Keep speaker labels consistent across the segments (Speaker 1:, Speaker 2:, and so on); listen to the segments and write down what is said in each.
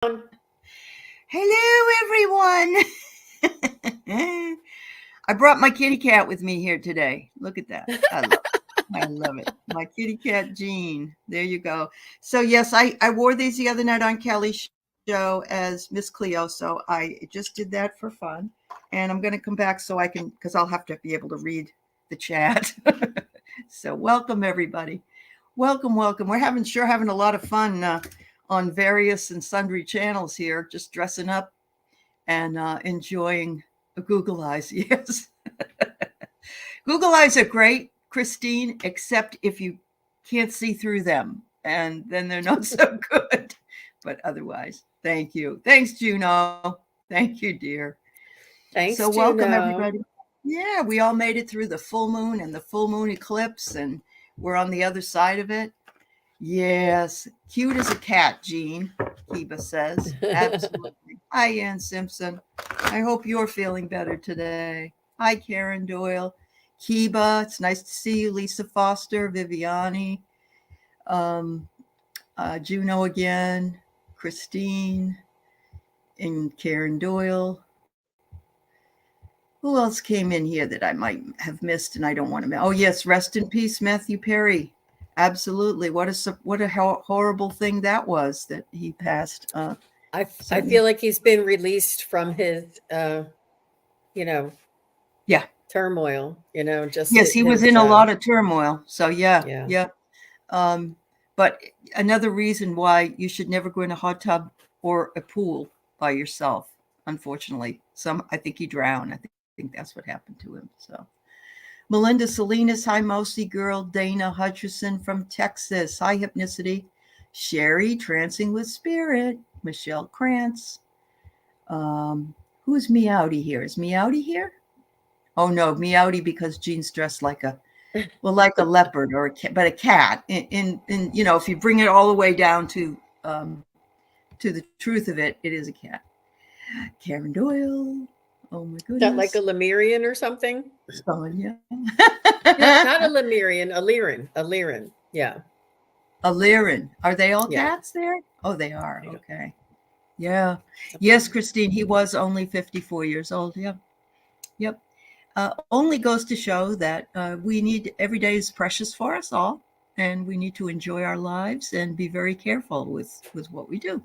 Speaker 1: Hello, everyone. I brought my kitty cat with me here today. Look at that. I love it. My kitty cat, Jean. There you go. So, yes, I wore these the other night on Kelly's show as Miss Cleo. So I just did that for fun. And I'm going to come back so I can, because I'll have to be able to read the chat. So welcome, everybody. Welcome. We're having a lot of fun on various and sundry channels here, just dressing up and enjoying Google Eyes. Yes. Google Eyes are great, Christine, except if you can't see through them, and then they're not so good. But otherwise, thank you. Thanks, Juno. Thank you, dear.
Speaker 2: Thanks,
Speaker 1: so welcome, everybody. Yeah, we all made it through the full moon and the full moon eclipse, and we're on the other side of it. Yes, cute as a cat, Jean, Kiba says. Absolutely. Hi, Ann Simpson. I hope you're feeling better today. Hi, Karen Doyle. Kiba, it's nice to see you. Lisa Foster, Viviani, Juno again, Christine, and Karen Doyle. Who else came in here that I might have missed and I don't want to miss? Oh, yes, rest in peace, Matthew Perry. Absolutely. What a horrible thing that was that he passed.
Speaker 2: I feel like he's been released from his, turmoil, just.
Speaker 1: Yes, he was in a lot of turmoil. So, yeah. But another reason why you should never go in a hot tub or a pool by yourself, unfortunately. I think he drowned. I think that's what happened to him. So. Melinda Salinas, hi, Mousy Girl. Dana Hutcherson from Texas, hi, Hypnicity. Sherry, Trancing with Spirit. Michelle Krantz. Who's Meowdy here? Is Meowdy here? Oh, no, Meowdy because Jean's dressed like a leopard or but a cat. In if you bring it all the way down to the truth of it, it is a cat. Karen Doyle. Oh my goodness.
Speaker 2: That like a Lemurian or something?
Speaker 1: Sonia.
Speaker 2: Not a Lemurian, a Lyran. Yeah.
Speaker 1: A Lyran. Are they all cats there? Oh, they are. Okay. Yeah. Yes, Christine, he was only 54 years old. Yep. Only goes to show that every day is precious for us all, and we need to enjoy our lives and be very careful with what we do.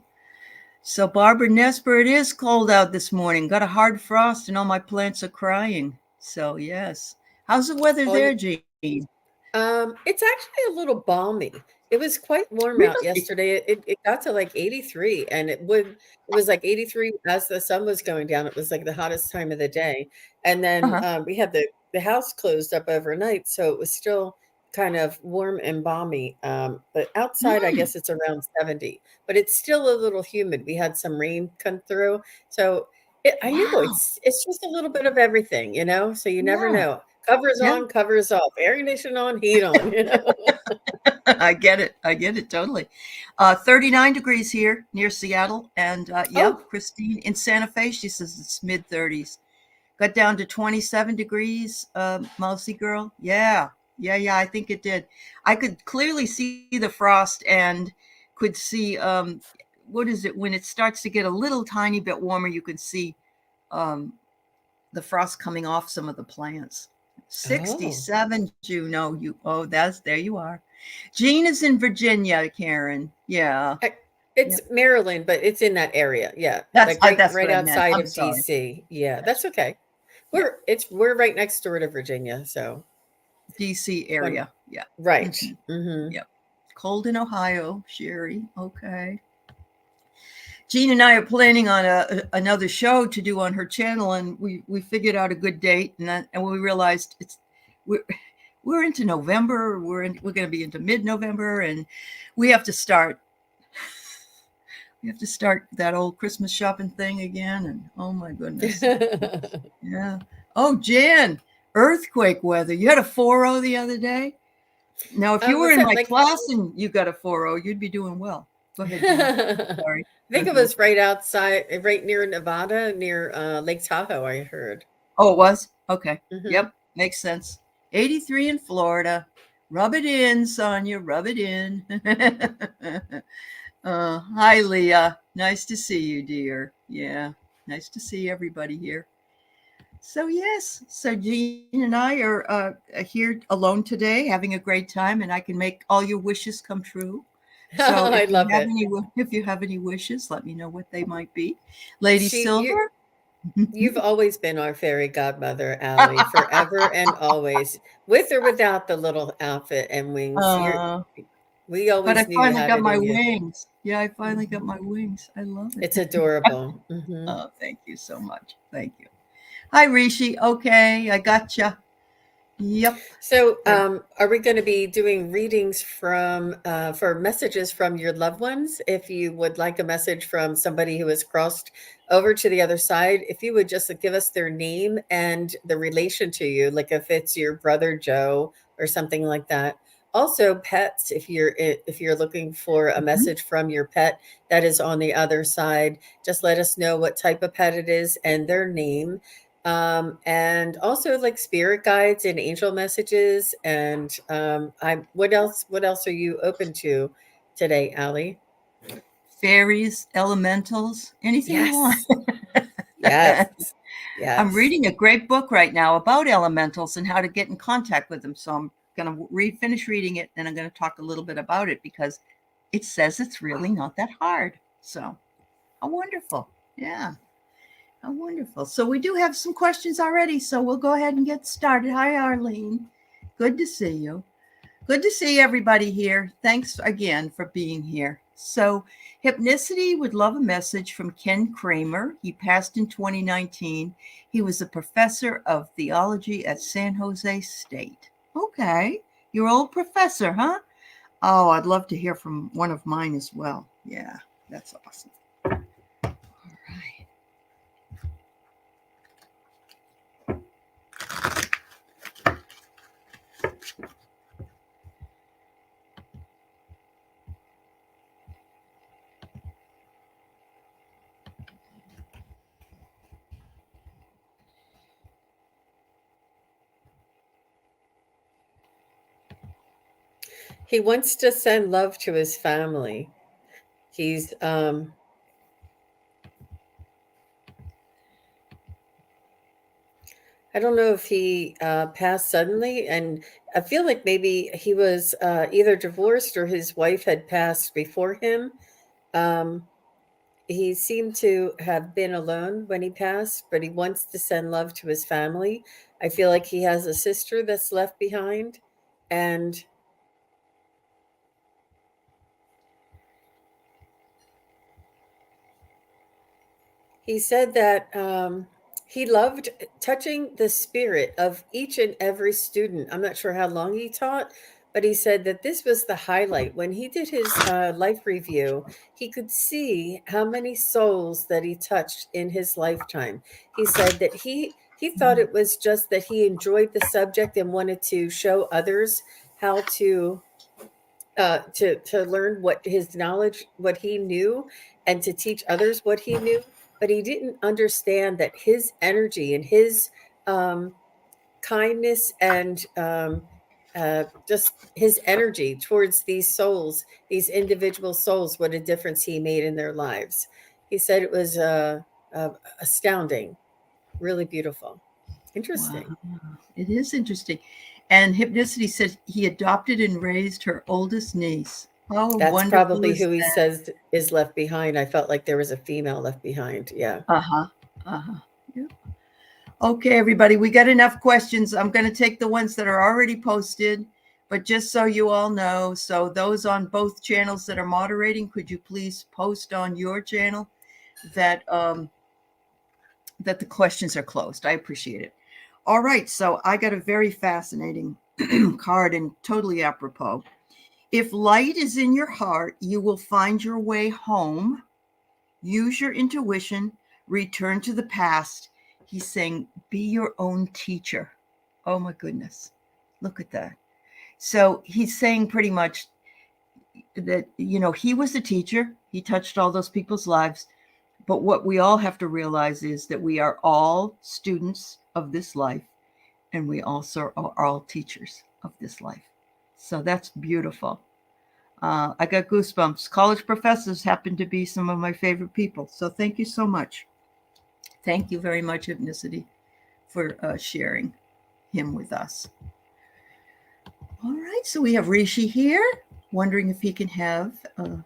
Speaker 1: So Barbara Nesper, it is cold out this morning. Got a hard frost and all my plants are crying. So yes. How's the weather there, Jean?
Speaker 2: It's actually a little balmy. It was quite warm out yesterday. It got to like 83, and it was like 83 as the sun was going down. It was like the hottest time of the day. And then we had the house closed up overnight, so it was still kind of warm and balmy. But outside, I guess it's around 70, but it's still a little humid. We had some rain come through. So I know it's just a little bit of everything, so you never know. Covers on, covers off, air condition on, heat on,
Speaker 1: I get it totally. 39 degrees here near Seattle. And Christine in Santa Fe, she says it's mid 30s. Got down to 27 degrees, Mousy Girl. Yeah, I think it did. I could clearly see the frost and could see, what is it? When it starts to get a little tiny bit warmer, you can see the frost coming off some of the plants. 67, Juno. There you are. Jean is in Virginia, Karen. Yeah.
Speaker 2: It's Maryland, but it's in that area. Yeah.
Speaker 1: That's
Speaker 2: right outside of DC. Yeah, that's okay. We're right next door to Virginia, so
Speaker 1: DC area. Yeah.
Speaker 2: Right.
Speaker 1: Mm-hmm. Yep. Cold in Ohio, Sherry. Okay. Jean and I are planning on another show to do on her channel, and we figured out a good date, and we realized we're into November. We're going to be into mid-November, and we have to start that old Christmas shopping thing again. And oh my goodness, yeah. Oh, Jan, earthquake weather. You had a 4.0 the other day. Now, if you were in my class and you got a 4.0, you'd be doing well. Go ahead, Jan. Sorry.
Speaker 2: I think it was right outside, right near Nevada, near Lake Tahoe, I heard.
Speaker 1: Oh, it was? Okay. Mm-hmm. Yep. Makes sense. 83 in Florida. Rub it in, Sonia. Rub it in. Hi, Leah. Nice to see you, dear. Yeah, nice to see everybody here. So, yes, so Jean and I are here alone today, having a great time, and I can make all your wishes come true. So,
Speaker 2: I love it.
Speaker 1: if you have any wishes, let me know what they might be. Lady
Speaker 2: She, you,
Speaker 1: Silver.
Speaker 2: you've always been our fairy godmother, Allie, forever and always, with or without the little outfit and wings.
Speaker 1: uh,
Speaker 2: We
Speaker 1: but I
Speaker 2: always knew you
Speaker 1: finally
Speaker 2: had
Speaker 1: got
Speaker 2: it
Speaker 1: my
Speaker 2: in you.
Speaker 1: wings. Yeah, I finally got
Speaker 2: Mhm.
Speaker 1: my wings. I love
Speaker 2: It's
Speaker 1: it.
Speaker 2: adorable. Hmm.
Speaker 1: Oh, thank you so much. Thank you. Hi, Rishi. Okay, I gotcha. Yep.
Speaker 2: So, are we going to be doing readings from for messages from your loved ones? If you would like a message from somebody who has crossed over to the other side, if you would just give us their name and the relation to you, like if it's your brother Joe or something like that. Also, pets. If you're looking for a
Speaker 1: Mhm.
Speaker 2: message from your pet that is on the other side, just let us know what type of pet it is and their name, and also like spirit guides and angel messages. And I what else are you open to today, Allie?
Speaker 1: Fairies, elementals, anything you want.
Speaker 2: Yes, yes,
Speaker 1: I'm
Speaker 2: yes.
Speaker 1: reading a great book right now about elementals and how to get in contact with them. So I'm going to finish reading it, and I'm going to talk a little bit about it because it says it's really not that hard. So, how wonderful. Yeah, how wonderful. So, we do have some questions already. So, we'll go ahead and get started. Hi, Arlene. Good to see you. Good to see everybody here. Thanks again for being here. So, Hypnicity would love a message from Ken Kramer. He passed in 2019. He was a professor of theology at San Jose State. Okay, your old professor, huh? Oh, I'd love to hear from one of mine as well. Yeah, that's awesome. All right.
Speaker 2: He wants to send love to his family. He's I don't know if he passed suddenly, and I feel like maybe he was either divorced or his wife had passed before him. Um, he seemed to have been alone when he passed, but he wants to send love to his family. I feel like he has a sister that's left behind, and he said that he loved touching the spirit of each and every student. I'm not sure how long he taught, but he said that this was the highlight. When he did his life review, he could see how many souls that he touched in his lifetime. He said that he thought it was just that he enjoyed the subject and wanted to show others how to learn what his knowledge, what he knew, and to teach others what he knew. But he didn't understand that his energy and his um, kindness and just his energy towards these souls, these individual souls, what a difference he made in their lives. He said it was astounding, really beautiful,
Speaker 1: Wow,
Speaker 2: interesting.
Speaker 1: it is interesting. And Hypnicity said he adopted and raised her oldest niece. How
Speaker 2: That's
Speaker 1: wonderful
Speaker 2: probably
Speaker 1: is
Speaker 2: who he
Speaker 1: that?
Speaker 2: says is left behind. I felt like there was a female left behind. Yeah.
Speaker 1: Uh-huh. Uh-huh. Yeah. Okay, everybody, we got enough questions. I'm going to take the ones that are already posted, but just so you all know, so those on both channels that are moderating, could you please post on your channel that that the questions are closed? I appreciate it. All right, so I got a very fascinating card and totally apropos. If light is in your heart, you will find your way home. Use your intuition, return to the past. He's saying, be your own teacher. Oh my goodness. Look at that. So he's saying pretty much that, he was the teacher. He touched all those people's lives. But what we all have to realize is that we are all students of this life, and we also are all teachers of this life. So that's beautiful. I got goosebumps. College professors happen to be some of my favorite people. So thank you so much. Thank you very much, Hypnicity, for sharing him with us. All right, so we have Rishi here, wondering if he can have a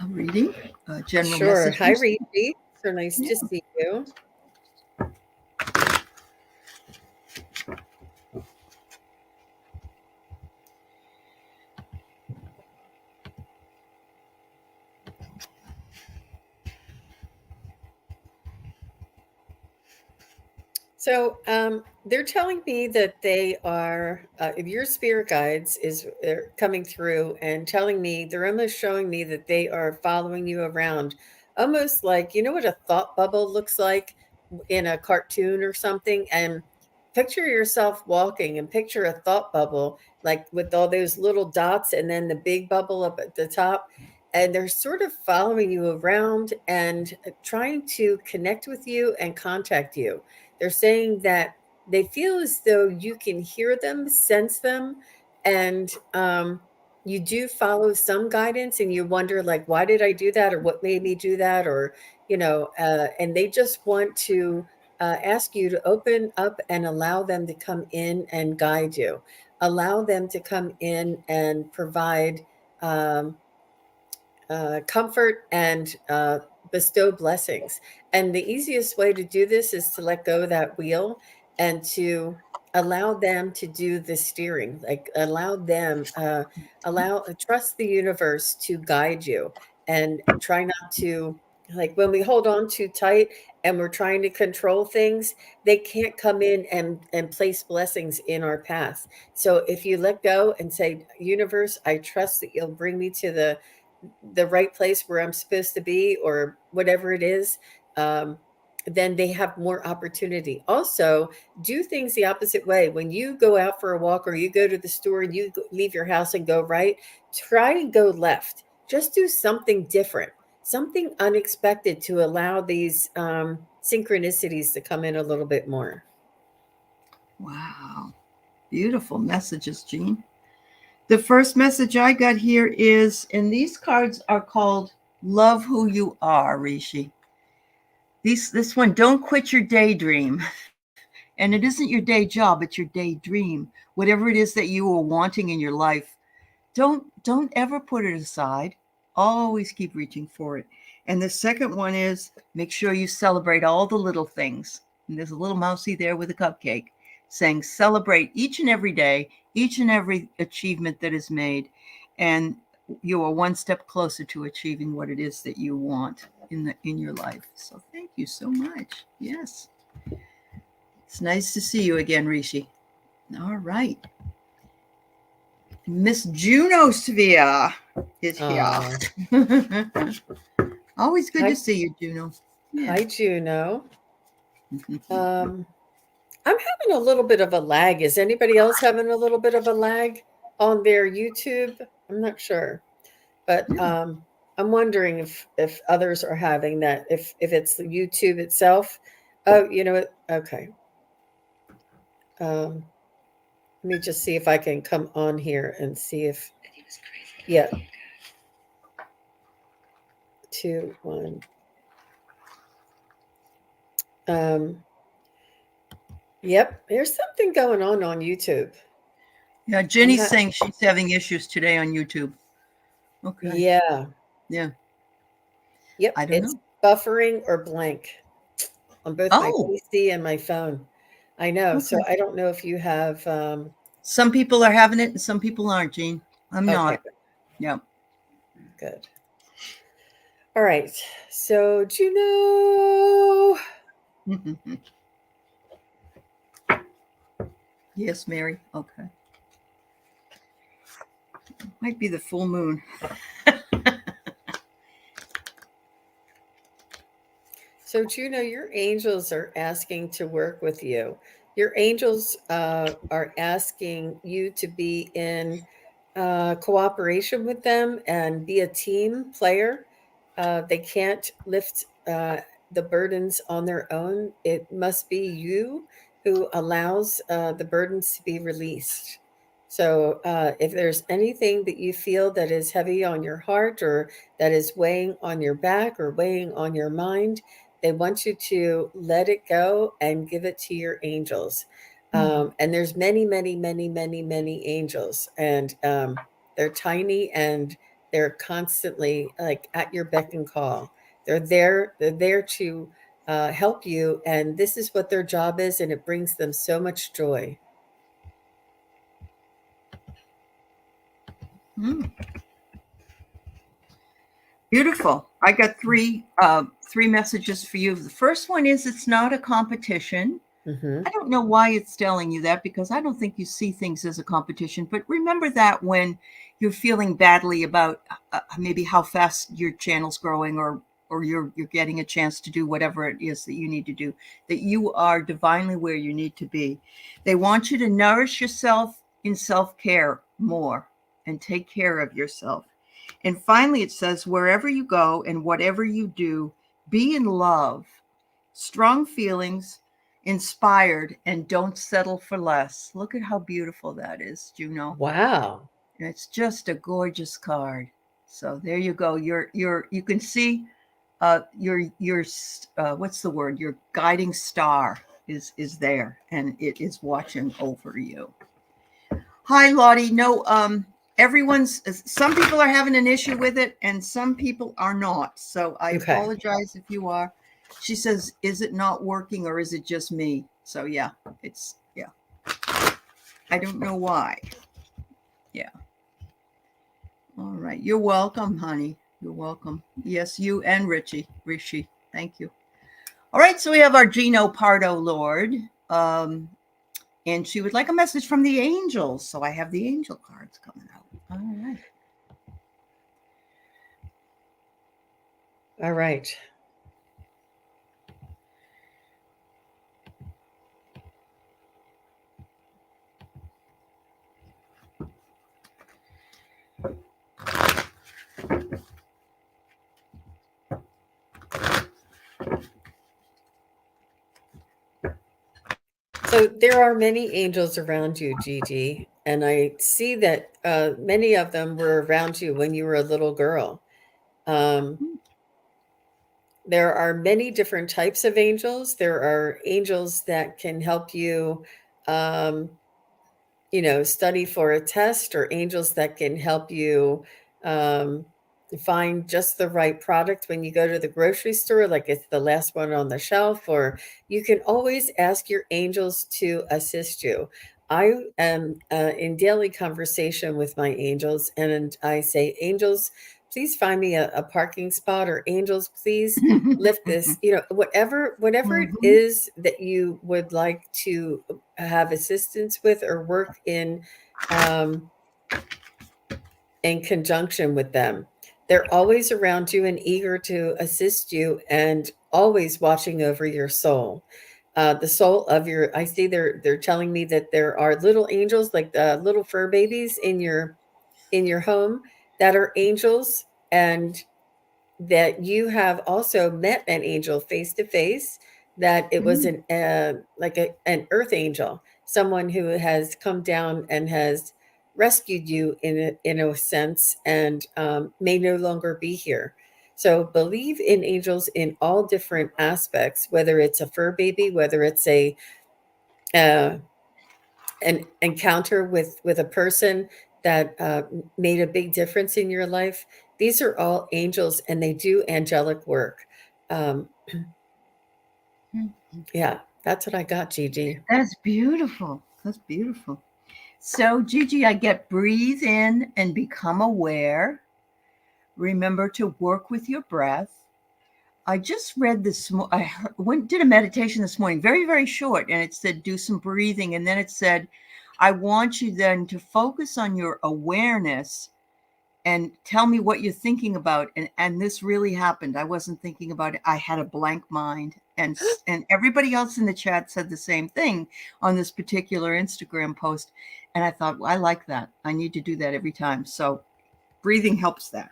Speaker 1: reading, a general
Speaker 2: Sure.
Speaker 1: message.
Speaker 2: Hi, Rishi. So nice
Speaker 1: Yeah.
Speaker 2: to see you. So they're telling me that they are your spirit guides is coming through and telling me they're almost showing me that they are following you around, almost like what a thought bubble looks like in a cartoon or something. And picture yourself walking and picture a thought bubble like with all those little dots and then the big bubble up at the top. And they're sort of following you around and trying to connect with you and contact you. They're saying that they feel as though you can hear them, sense them, and you do follow some guidance and you wonder, like, why did I do that? Or what made me do that? Or, and they just want to ask you to open up and allow them to come in and guide you, allow them to come in and provide um, comfort and bestow blessings. And the easiest way to do this is to let go of that wheel and to allow them to do the steering, like trust the universe to guide you and try not to, like when we hold on too tight and we're trying to control things, they can't come in and place blessings in our path. So if you let go and say, universe, I trust that you'll bring me to the right place where I'm supposed to be or whatever it is, then they have more opportunity. Also, do things the opposite way. When you go out for a walk or you go to the store and you leave your house and go right, try and go left. Just do something different, something unexpected to allow these synchronicities to come in a little bit more.
Speaker 1: Wow. Beautiful messages, Jean. The first message I got here is, and these cards are called Love Who You Are, Rishi. This one, don't quit your daydream. And it isn't your day job, it's your daydream. Whatever it is that you are wanting in your life, don't ever put it aside. Always keep reaching for it. And the second one is, make sure you celebrate all the little things. And there's a little mousey there with a cupcake saying celebrate each and every day, each and every achievement that is made. And you are one step closer to achieving what it is that you want in your life. So thank you so much. Yes. It's nice to see you again, Rishi. All right. Miss Juno Severe is here. Always good to see you, Juno.
Speaker 2: Yeah. Hi, Juno. I'm having a little bit of a lag. Is anybody else having a little bit of a lag on their YouTube? I'm not sure, but I'm wondering if others are having that. If it's the YouTube itself. Oh, you know what? Okay. Let me just see if I can come on here and see if. Yeah. 2, 1. Yep, there's something going on YouTube.
Speaker 1: Yeah, Jenny's saying she's having issues today on YouTube. Okay.
Speaker 2: Yeah.
Speaker 1: Yeah.
Speaker 2: Yep.
Speaker 1: I don't know.
Speaker 2: Buffering or blank on both my PC and my phone. I know. Okay. So I don't know if you have.
Speaker 1: Some people are having it and some people aren't, Jean. I'm not.
Speaker 2: Good.
Speaker 1: Yeah.
Speaker 2: Good. All right. So, Juno.
Speaker 1: Yes, Mary. Okay. Might be the full moon.
Speaker 2: So, Juno, your angels are asking to work with you. Your angels are asking you to be in cooperation with them and be a team player. They can't lift the burdens on their own. It must be you who allows the burdens to be released. So if there's anything that you feel that is heavy on your heart or that is weighing on your back or weighing on your mind, they want you to let it go and give it to your angels. And there's many, many, many, many, many angels, and they're tiny and they're constantly like at your beck and call. They're there. They're there to help you, and this is what their job is, and it brings them so much joy.
Speaker 1: Beautiful. I got three messages for you. The first one is it's not a competition. I don't know why it's telling you that, because I don't think you see things as a competition. But remember that when you're feeling badly about maybe how fast your channel's growing, or you're getting a chance to do whatever it is that you need to do, that you are divinely where you need to be. They want you to nourish yourself in self-care more and take care of yourself. And finally, it says, wherever you go and whatever you do, be in love, strong feelings, inspired, and don't settle for less. Look at how beautiful that is, Juno.
Speaker 2: Wow.
Speaker 1: It's just a gorgeous card. So there you go. You can see your what's the word? Your guiding star is there, and it is watching over you. Hi, Lottie. No, some people are having an issue with it and some people are not. So I apologize if you are. She says, is it not working or is it just me? So yeah. I don't know why. Yeah. All right. You're welcome, honey. You're welcome. Yes, you and Rishi. Thank you. All right. So we have our Juno Pardo Lord. And she would like a message from the angels. So I have the angel cards coming out. All right.
Speaker 2: All right. So there are many angels around you, Gigi, and I see that many of them were around you when you were a little girl. There are many different types of angels. There are angels that can help you, study for a test, or angels that can help you find just the right product when you go to the grocery store, like it's the last one on the shelf, or you can always ask your angels to assist you. I am in daily conversation with my angels, and I say, angels, please find me a parking spot, or angels, please lift this, whatever it is that you would like to have assistance with or work in conjunction with them. They're always around you and eager to assist you, and always watching over your soul. The soul of I see they're telling me that there are little angels, like the little fur babies in your home, that are angels, and that you have also met an angel face to face, that it was an earth angel, someone who has come down and has rescued you in a sense, and may no longer be here. So believe in angels in all different aspects, whether it's a fur baby, whether it's an encounter with a person that made a big difference in your life. These are all angels, and they do angelic work. Yeah, that's what I got, Gigi.
Speaker 1: That's beautiful. That's beautiful. So, Gigi, I get breathe in and become aware. Remember to work with your breath. I just read this. Did a meditation this morning, very, very short, and it said do some breathing. And then it said, I want you then to focus on your awareness and tell me what you're thinking about. And this really happened. I wasn't thinking about it. I had a blank mind. And everybody else in the chat said the same thing on this particular Instagram post. And I thought, well, I like that. I need to do that every time. So breathing helps that.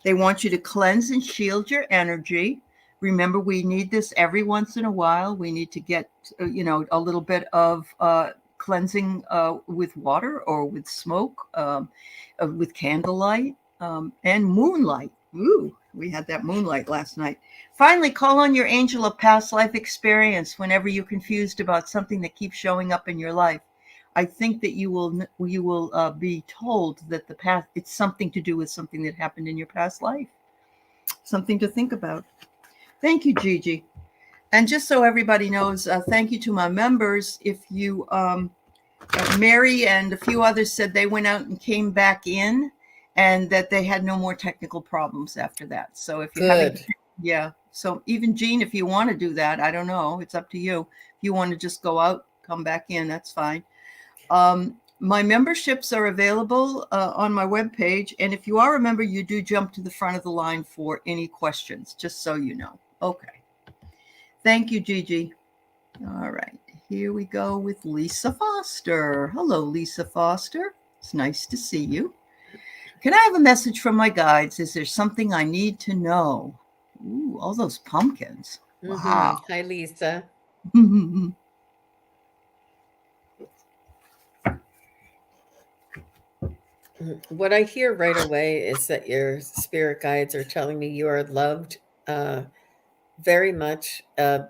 Speaker 1: They want you to cleanse and shield your energy. Remember, we need this every once in a while. We need to get, a little bit of cleansing with water or with smoke, with candlelight, and moonlight. Ooh, we had that moonlight last night. Finally, call on your angel of past life experience whenever you're confused about something that keeps showing up in your life. I think that you will be told that the past, it's something to do with something that happened in your past life. Something to think about. Thank you, Gigi. And just so everybody knows, thank you to my members. If you, Mary and a few others said they went out and came back in, and that they had no more technical problems after that. So if you're having, yeah. So even Jean, if you want to do that, I don't know, it's up to you. If you want to just go out, come back in, that's fine. My memberships are available on my webpage. And if you are a member, you do jump to the front of the line for any questions, just so you know. Okay. Thank you, Gigi. All right. Here we go with Lisa Foster. Hello, Lisa Foster. It's nice to see you. Can I have a message from my guides? Is there something I need to know? Ooh, all those pumpkins. Wow.
Speaker 2: Hi, Lisa. What I hear right away is that your spirit guides are telling me you are loved very much,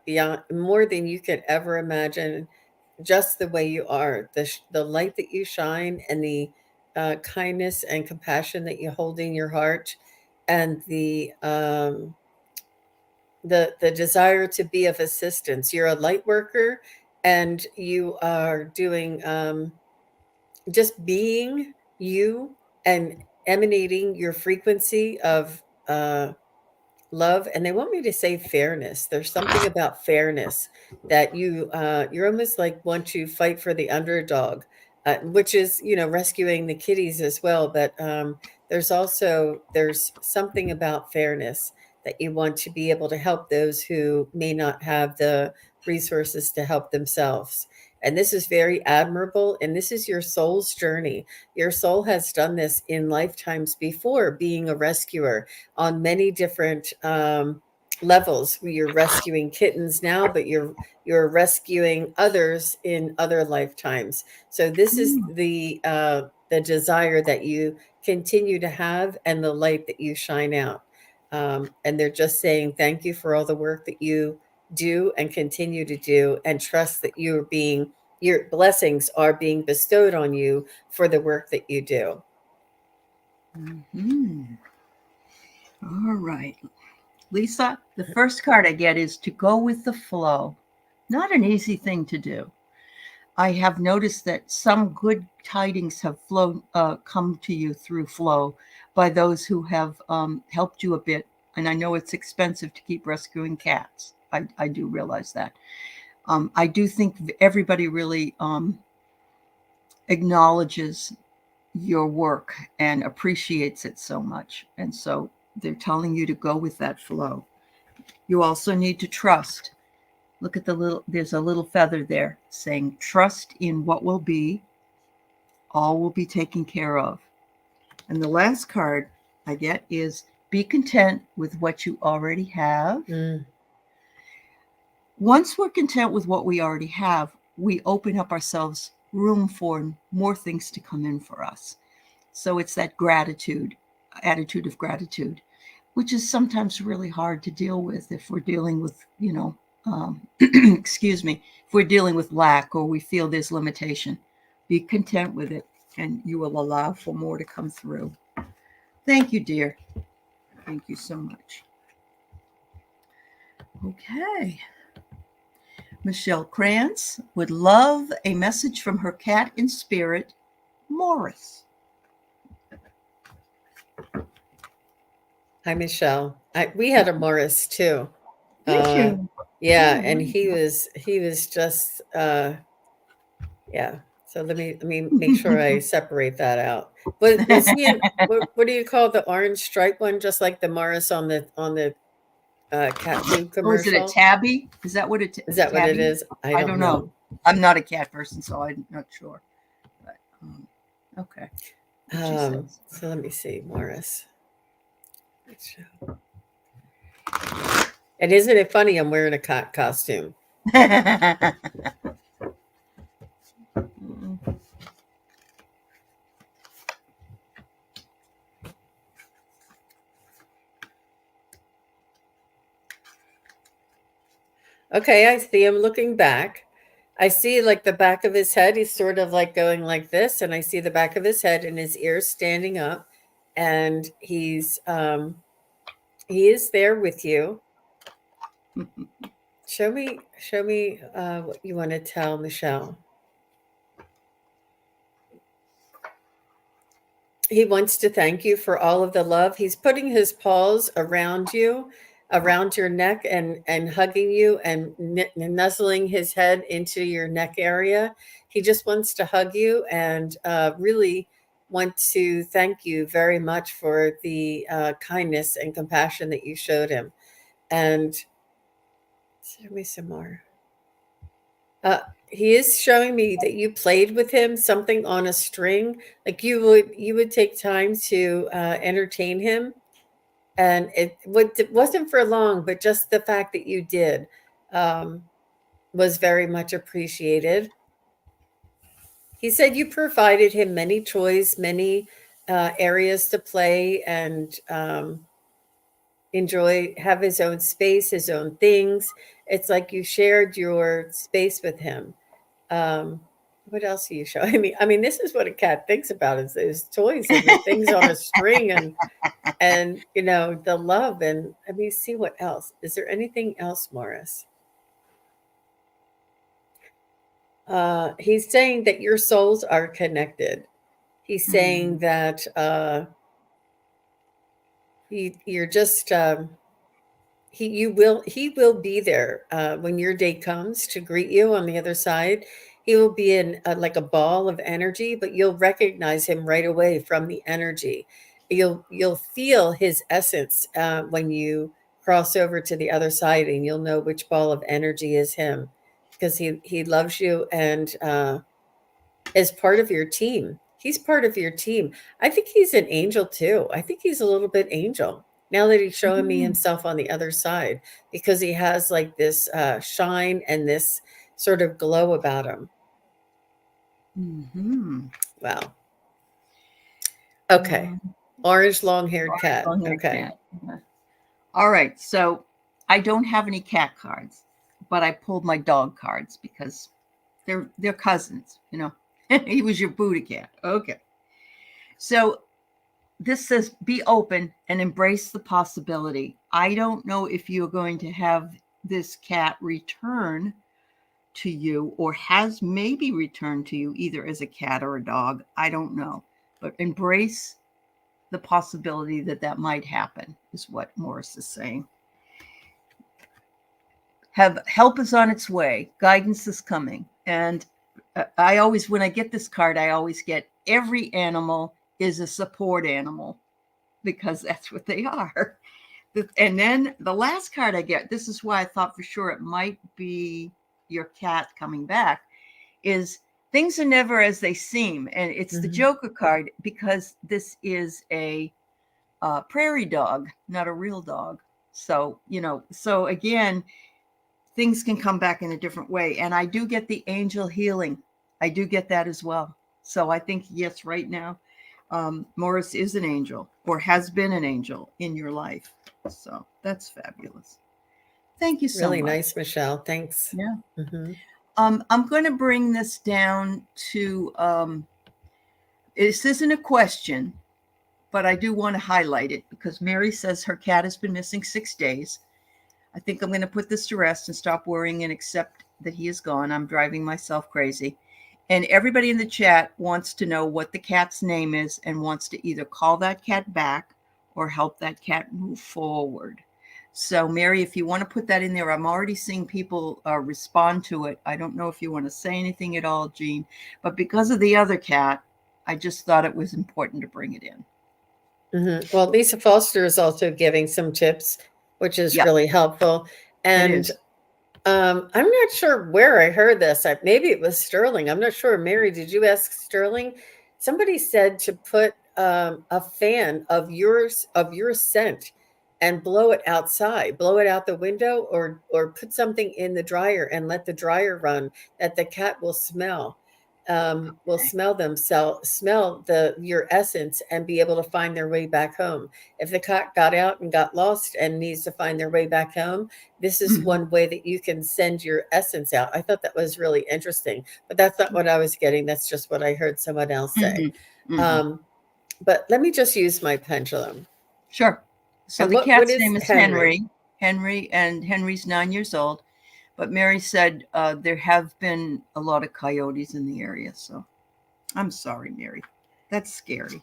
Speaker 2: beyond, more than you could ever imagine, just the way you are. The light that you shine, and the kindness and compassion that you hold in your heart, and the desire to be of assistance. You're a light worker, and you are doing just being you and emanating your frequency of love. And they want me to say fairness. There's something about fairness that you're almost like want to fight for the underdog, which is, rescuing the kitties as well. But there's something about fairness, that you want to be able to help those who may not have the resources to help themselves. And this is very admirable. And this is your soul's journey. Your soul has done this in lifetimes before, being a rescuer on many different levels. You're rescuing kittens now, but you're rescuing others in other lifetimes. So this is the desire that you continue to have, and the light that you shine out. And they're just saying thank you for all the work that you do and continue to do, and trust that your blessings are being bestowed on you for the work that you do.
Speaker 1: All right. Lisa, the first card I get is to go with the flow. Not an easy thing to do. I have noticed that some good tidings have come to you through flow by those who have helped you a bit. And I know it's expensive to keep rescuing cats. I do realize that. I do think everybody really acknowledges your work and appreciates it so much. And so they're telling you to go with that flow. You also need to trust. Look at there's a little feather there saying, trust in what will be. All will be taken care of. And the last card I get is be content with what you already have. Once we're content with what we already have, we open up ourselves room for more things to come in for us. So it's that attitude of gratitude, which is sometimes really hard to deal with if we're dealing with, excuse me, if we're dealing with lack or we feel there's limitation. Be content with it, and you will allow for more to come through. Thank you, dear. Thank you so much. Okay. Michelle Krantz would love a message from her cat in spirit, Morris.
Speaker 2: Hi, Michelle. We had a Morris too.
Speaker 1: Did you?
Speaker 2: Yeah, and he was just yeah. So let me make sure I separate that out. Was he in, what do you call the orange stripe one? Just like the Morris on the cat food commercial.
Speaker 1: Oh, is it a tabby? Is that what it is?
Speaker 2: Is that
Speaker 1: tabby?
Speaker 2: what it is? I don't know.
Speaker 1: I'm not a cat person, so I'm not sure. But okay.
Speaker 2: So let me see, Morris. And isn't it funny? I'm wearing a cat costume. Okay, I see him looking back. I see like the back of his head. He's sort of like going like this, and I see the back of his head and his ears standing up, and he is there with you. Show me what you want to tell Michelle. He wants to thank you for all of the love. He's putting his paws around you, around your neck, and hugging you and nuzzling his head into your neck area. He just wants to hug you and really want to thank you very much for the kindness and compassion that you showed him. And show me some more. He is showing me that you played with him something on a string. Like you would take time to entertain him, and it wasn't for long, but just the fact that you did um, was very much appreciated. He said you provided him many toys, many areas to play and enjoy, have his own space, his own things. It's like you shared your space with him. Um, what else are you showing me? I mean, this is what a cat thinks about is toys and the things on a string and you know the love. And let me see what else. Is there anything else, Morris? He's saying that your souls are connected. He's saying that you're just he will be there when your day comes to greet you on the other side. He will be in like a ball of energy, but you'll recognize him right away from the energy. You'll feel his essence when you cross over to the other side, and you'll know which ball of energy is him, because he loves you and is part of your team. He's part of your team. I think he's an angel too. I think he's a little bit angel now that he's showing me himself on the other side, because he has like this shine and this sort of glow about him. Wow. Okay. Orange long-haired cat.
Speaker 1: Long-haired
Speaker 2: Okay.
Speaker 1: cat. All right. So I don't have any cat cards, but I pulled my dog cards because they're cousins, you know. He was your Buddha cat. Okay. So this says be open and embrace the possibility. I don't know if you're going to have this cat return to you or has maybe returned to you either as a cat or a dog. I don't know. But embrace the possibility that that might happen is what Morris is saying. Have help is on its way. Guidance is coming. And I always, when I get this card, I always get every animal is a support animal because that's what they are. And then the last card I get, this is why I thought for sure it might be your cat coming back, is things are never as they seem. And it's the Joker card because this is a prairie dog, not a real dog. So, you know, so again, things can come back in a different way. And I do get the angel healing. I do get that as well. So I think, yes, right now, Morris is an angel or has been an angel in your life. So that's fabulous. Thank you so
Speaker 2: really
Speaker 1: much.
Speaker 2: Really nice, Michelle. Thanks.
Speaker 1: Yeah. I'm going to bring this down to, this isn't a question, but I do want to highlight it because Mary says her cat has been missing 6 days. I think I'm going to put this to rest and stop worrying and accept that he is gone. I'm driving myself crazy. And everybody in the chat wants to know what the cat's name is and wants to either call that cat back or help that cat move forward. So, Mary, if you want to put that in there, I'm already seeing people respond to it. I don't know if you want to say anything at all, Jean, but because of the other cat, I just thought it was important to bring it in.
Speaker 2: Well, Lisa Foster is also giving some tips, which is really helpful. And I'm not sure where I heard this. Maybe it was Sterling. I'm not sure. Mary, did you ask Sterling? Somebody said to put a fan of your scent and blow it outside, blow it out the window, or put something in the dryer and let the dryer run that the cat will smell. will smell them, smell your essence and be able to find their way back home. If the cat got out and got lost and needs to find their way back home, this is one way that you can send your essence out. I thought that was really interesting, but that's not what I was getting. That's just what I heard someone else say. But let me just use my pendulum.
Speaker 1: Sure. So
Speaker 2: And
Speaker 1: the
Speaker 2: what
Speaker 1: cat's
Speaker 2: is
Speaker 1: name is Henry. Henry, and Henry's 9 years old. But Mary said there have been a lot of coyotes in the area. So I'm sorry, Mary. That's scary.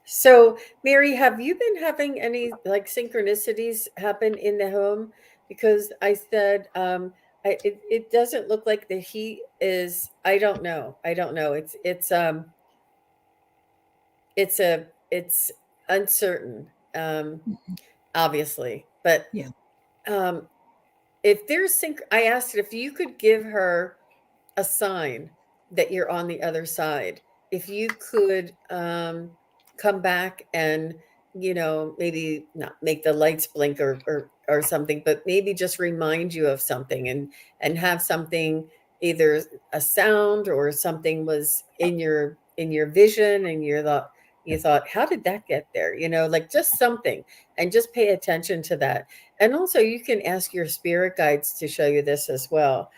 Speaker 2: So, Mary, have you been having any like synchronicities happen in the home? Because I said, it doesn't look like the heat is. I don't know. I don't know. It's uncertain, obviously. But
Speaker 1: Yeah.
Speaker 2: if there's I asked if you could give her a sign that you're on the other side. If you could come back and, maybe not make the lights blink or something, but maybe just remind you of something and have something, either a sound or something was in your vision, and you thought, how did that get there? Like just something, and just pay attention to that. And also you can ask your spirit guides to show you this as well.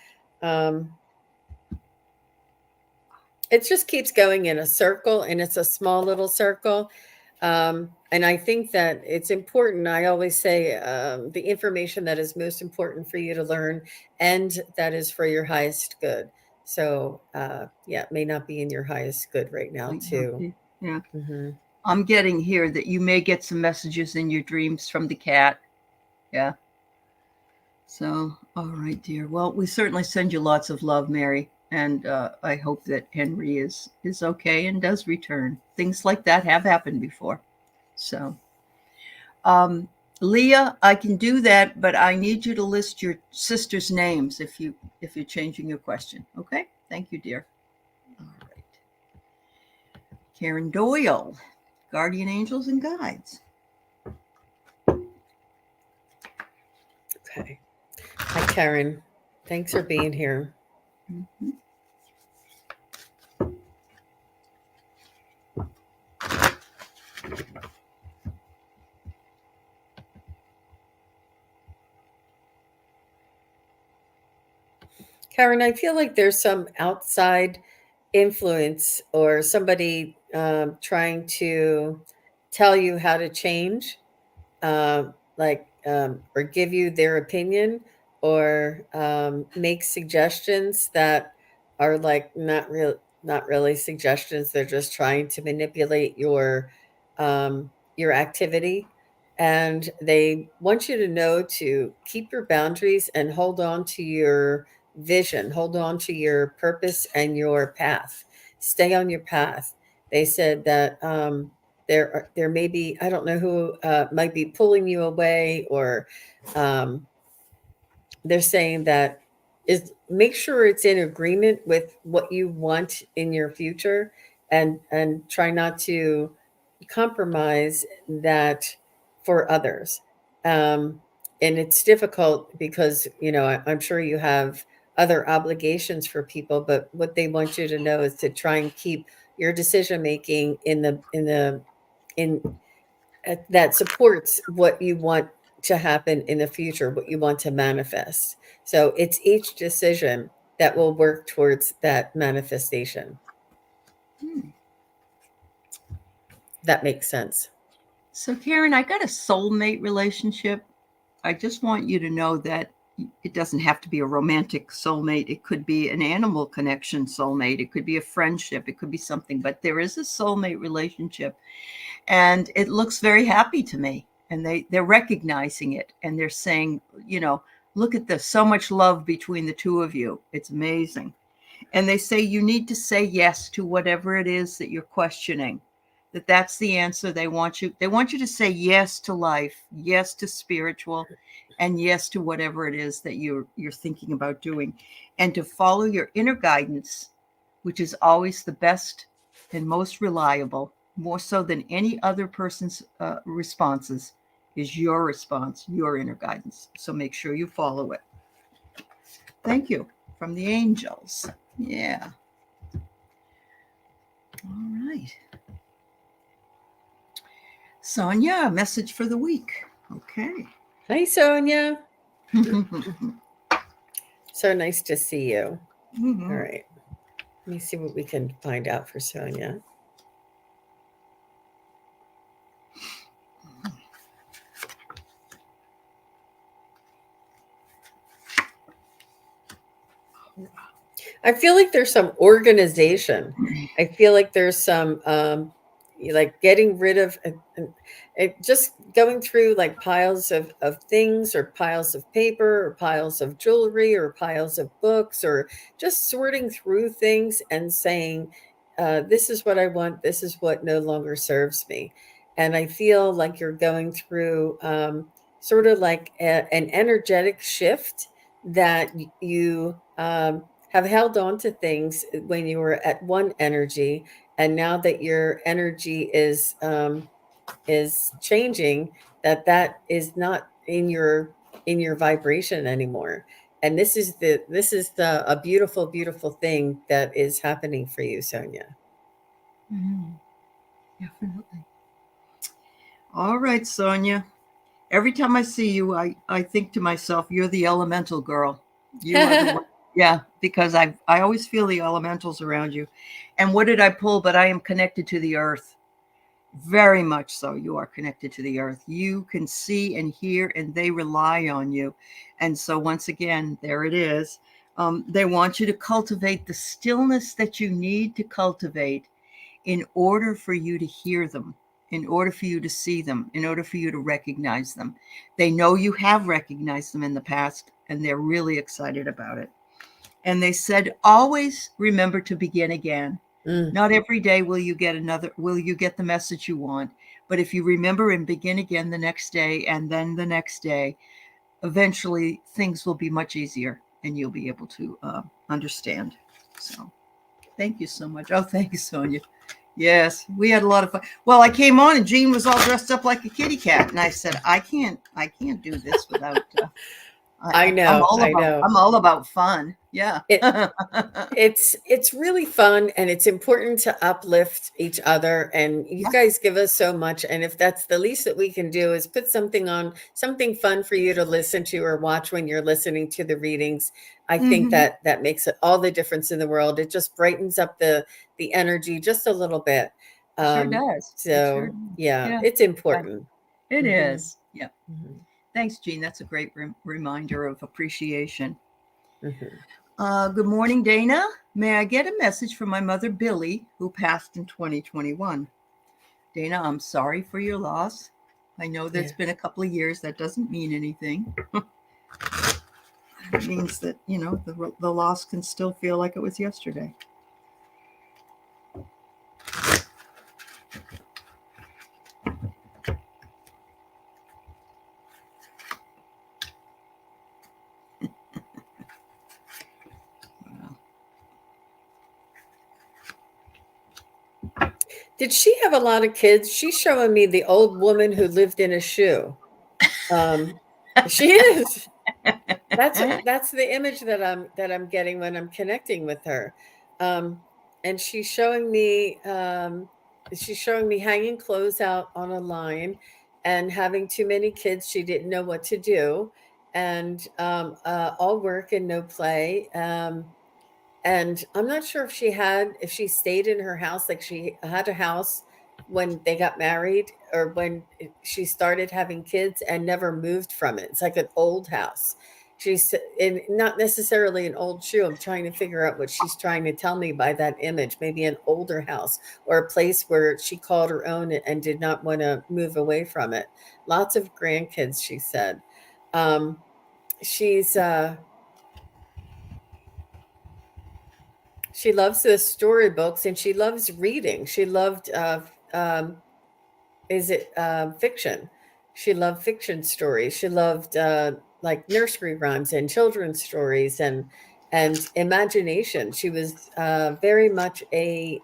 Speaker 2: It just keeps going in a circle, and it's a small little circle. And I think that it's important. I always say the information that is most important for you to learn, and that is for your highest good. So, yeah, it may not be in your highest good right now, too.
Speaker 1: Yeah. I'm getting here that you may get some messages in your dreams from the cat. Yeah. So, all right, dear. Well, we certainly send you lots of love, Mary. And I hope that Henry is okay and does return. Things like that have happened before. So, Leah, I can do that, but I need you to list your sister's names if you're changing your question. Okay? Thank you, dear. All right. Karen Doyle, Guardian Angels and Guides.
Speaker 2: Okay. Hi, Karen. Thanks for being here. Karen, I feel like there's some outside influence or somebody trying to tell you how to change, or give you their opinion, or make suggestions that are like not really suggestions. They're just trying to manipulate your activity, and they want you to know to keep your boundaries and hold on to your vision, hold on to your purpose and your path. Stay on your path. They said that there may be, I don't know who might be pulling you away, or they're saying that is make sure it's in agreement with what you want in your future, and try not to compromise that for others. And it's difficult because I'm sure you have other obligations for people, but what they want you to know is to try and keep your decision making in that supports what you want to happen in the future, what you want to manifest. So it's each decision that will work towards that manifestation. That makes sense.
Speaker 1: So, Karen, I got a soulmate relationship. I just want you to know that it doesn't have to be a romantic soulmate. It could be an animal connection soulmate. It could be a friendship. It could be something, but there is a soulmate relationship, and it looks very happy to me. And they're recognizing it, and they're saying, look at this, so much love between the two of you. It's amazing. And they say you need to say yes to whatever it is that you're questioning. That's the answer. They want you to say yes to life, yes to spiritual, and yes to whatever it is that you're thinking about doing, and to follow your inner guidance, which is always the best and most reliable, more so than any other person's responses, is your response, your inner guidance. So make sure you follow it. Thank you from the angels. Yeah. All right. Sonia, a message for the week. Okay.
Speaker 2: Hi, Sonia. So nice to see you. All right. Let me see what we can find out for Sonia. I feel like there's some organization. I feel like there's some like getting rid of just going through like piles of things, or piles of paper, or piles of jewelry, or piles of books, or just sorting through things and saying, this is what I want, this is what no longer serves me. And I feel like you're going through sort of like an energetic shift, that you have held on to things when you were at one energy, and now that your energy is changing, that is not in your vibration anymore. And this is a beautiful thing that is happening for you, Sonia.
Speaker 1: Definitely. All right, Sonia. Every time I see you, I think to myself, you're the elemental girl. You are the one. Yeah, because I always feel the elementals around you. And what did I pull? But I am connected to the earth. Very much so. You are connected to the earth. You can see and hear, and they rely on you. And so once again, there it is. They want you to cultivate the stillness that you need to cultivate in order for you to hear them, in order for you to see them, in order for you to recognize them. They know you have recognized them in the past, and they're really excited about it. And they said, always remember to begin again. Not every day will you get the message you want, but if you remember and begin again the next day, and then the next day, eventually things will be much easier, and you'll be able to understand. So thank you so much. Oh, thank you, Sonia. Yes, we had a lot of fun. Well, I came on and Jean was all dressed up like a kitty cat, and I said, I can't do this without.
Speaker 2: I know.
Speaker 1: I'm all about fun. Yeah.
Speaker 2: It's really fun, and it's important to uplift each other, and you guys give us so much. And if that's the least that we can do, is put something on, something fun for you to listen to or watch when you're listening to the readings, I think that makes it all the difference in the world. It just brightens up the energy just a little bit.
Speaker 1: Sure does.
Speaker 2: So yeah, it's important.
Speaker 1: It is. Yeah. Thanks, Jean. That's a great reminder of appreciation. Good morning, Dana. May I get a message from my mother, Billy, who passed in 2021? Dana, I'm sorry for your loss. I know that it's been a couple of years. That doesn't mean anything. It means that, the loss can still feel like it was yesterday.
Speaker 2: Did she have a lot of kids? She's showing me the old woman who lived in a shoe. She is. That's the image that I'm getting when I'm connecting with her. And she's showing me hanging clothes out on a line, and having too many kids. She didn't know what to do, and all work and no play. And I'm not sure if she stayed in her house, like she had a house when they got married, or when she started having kids, and never moved from it. It's like an old house. She's in, not necessarily an old shoe. I'm trying to figure out what she's trying to tell me by that image. Maybe an older house, or a place where she called her own and did not want to move away from it. Lots of grandkids, she said. She loves the storybooks, and she loves reading. She loved fiction. She loved fiction stories. She loved like nursery rhymes and children's stories, and imagination. She was very much a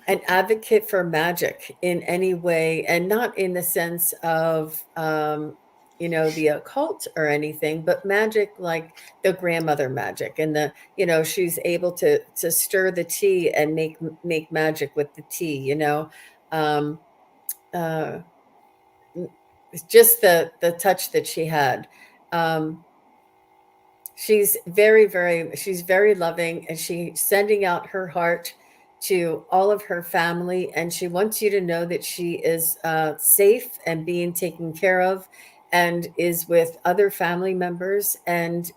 Speaker 2: an advocate for magic in any way, and not in the sense of the occult or anything, but magic like the grandmother magic, and she's able to stir the tea and make magic with the tea. Um, uh, just the touch that she had. Um, she's very loving, and she's sending out her heart to all of her family, and she wants you to know that she is safe and being taken care of, and is with other family members, and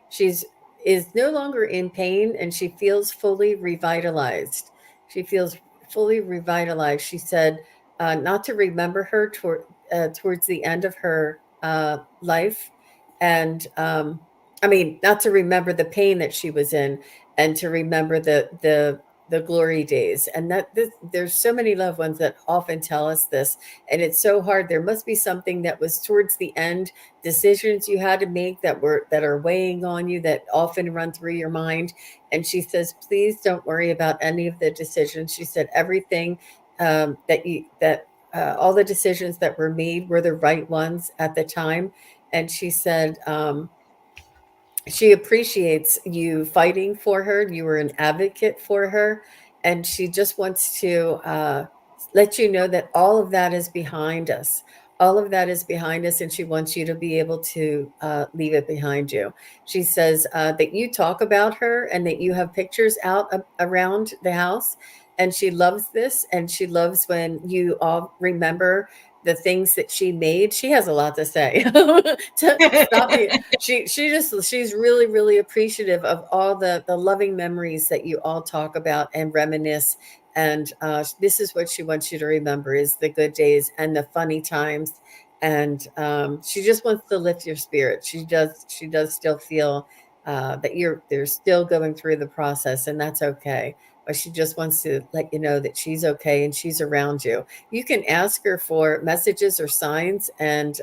Speaker 2: she's is no longer in pain, and she feels fully revitalized. She feels fully revitalized. She said not to remember her towards the end of her life, and I mean, not to remember the pain that she was in, and to remember the glory days. And there's so many loved ones that often tell us this, and it's so hard. There must be something that was towards the end, decisions you had to make that are weighing on you, that often run through your mind. And she says, please don't worry about any of the decisions. She said everything that all the decisions that were made were the right ones at the time. And she said she appreciates you fighting for her. You were an advocate for her, and she just wants to let you know that all of that is behind us. All of that is behind us, and she wants you to be able to leave it behind you. She says that you talk about her, and that you have pictures out around the house, and she loves this, and she loves when you all remember the things that she made. She has a lot to say. Stop me. She's really, really appreciative of all the loving memories that you all talk about and reminisce. And this is what she wants you to remember, is the good days and the funny times. And she just wants to lift your spirit. She does still feel that they're still going through the process, and that's okay. But she just wants to let you know that she's okay and she's around you. You can ask her for messages or signs, and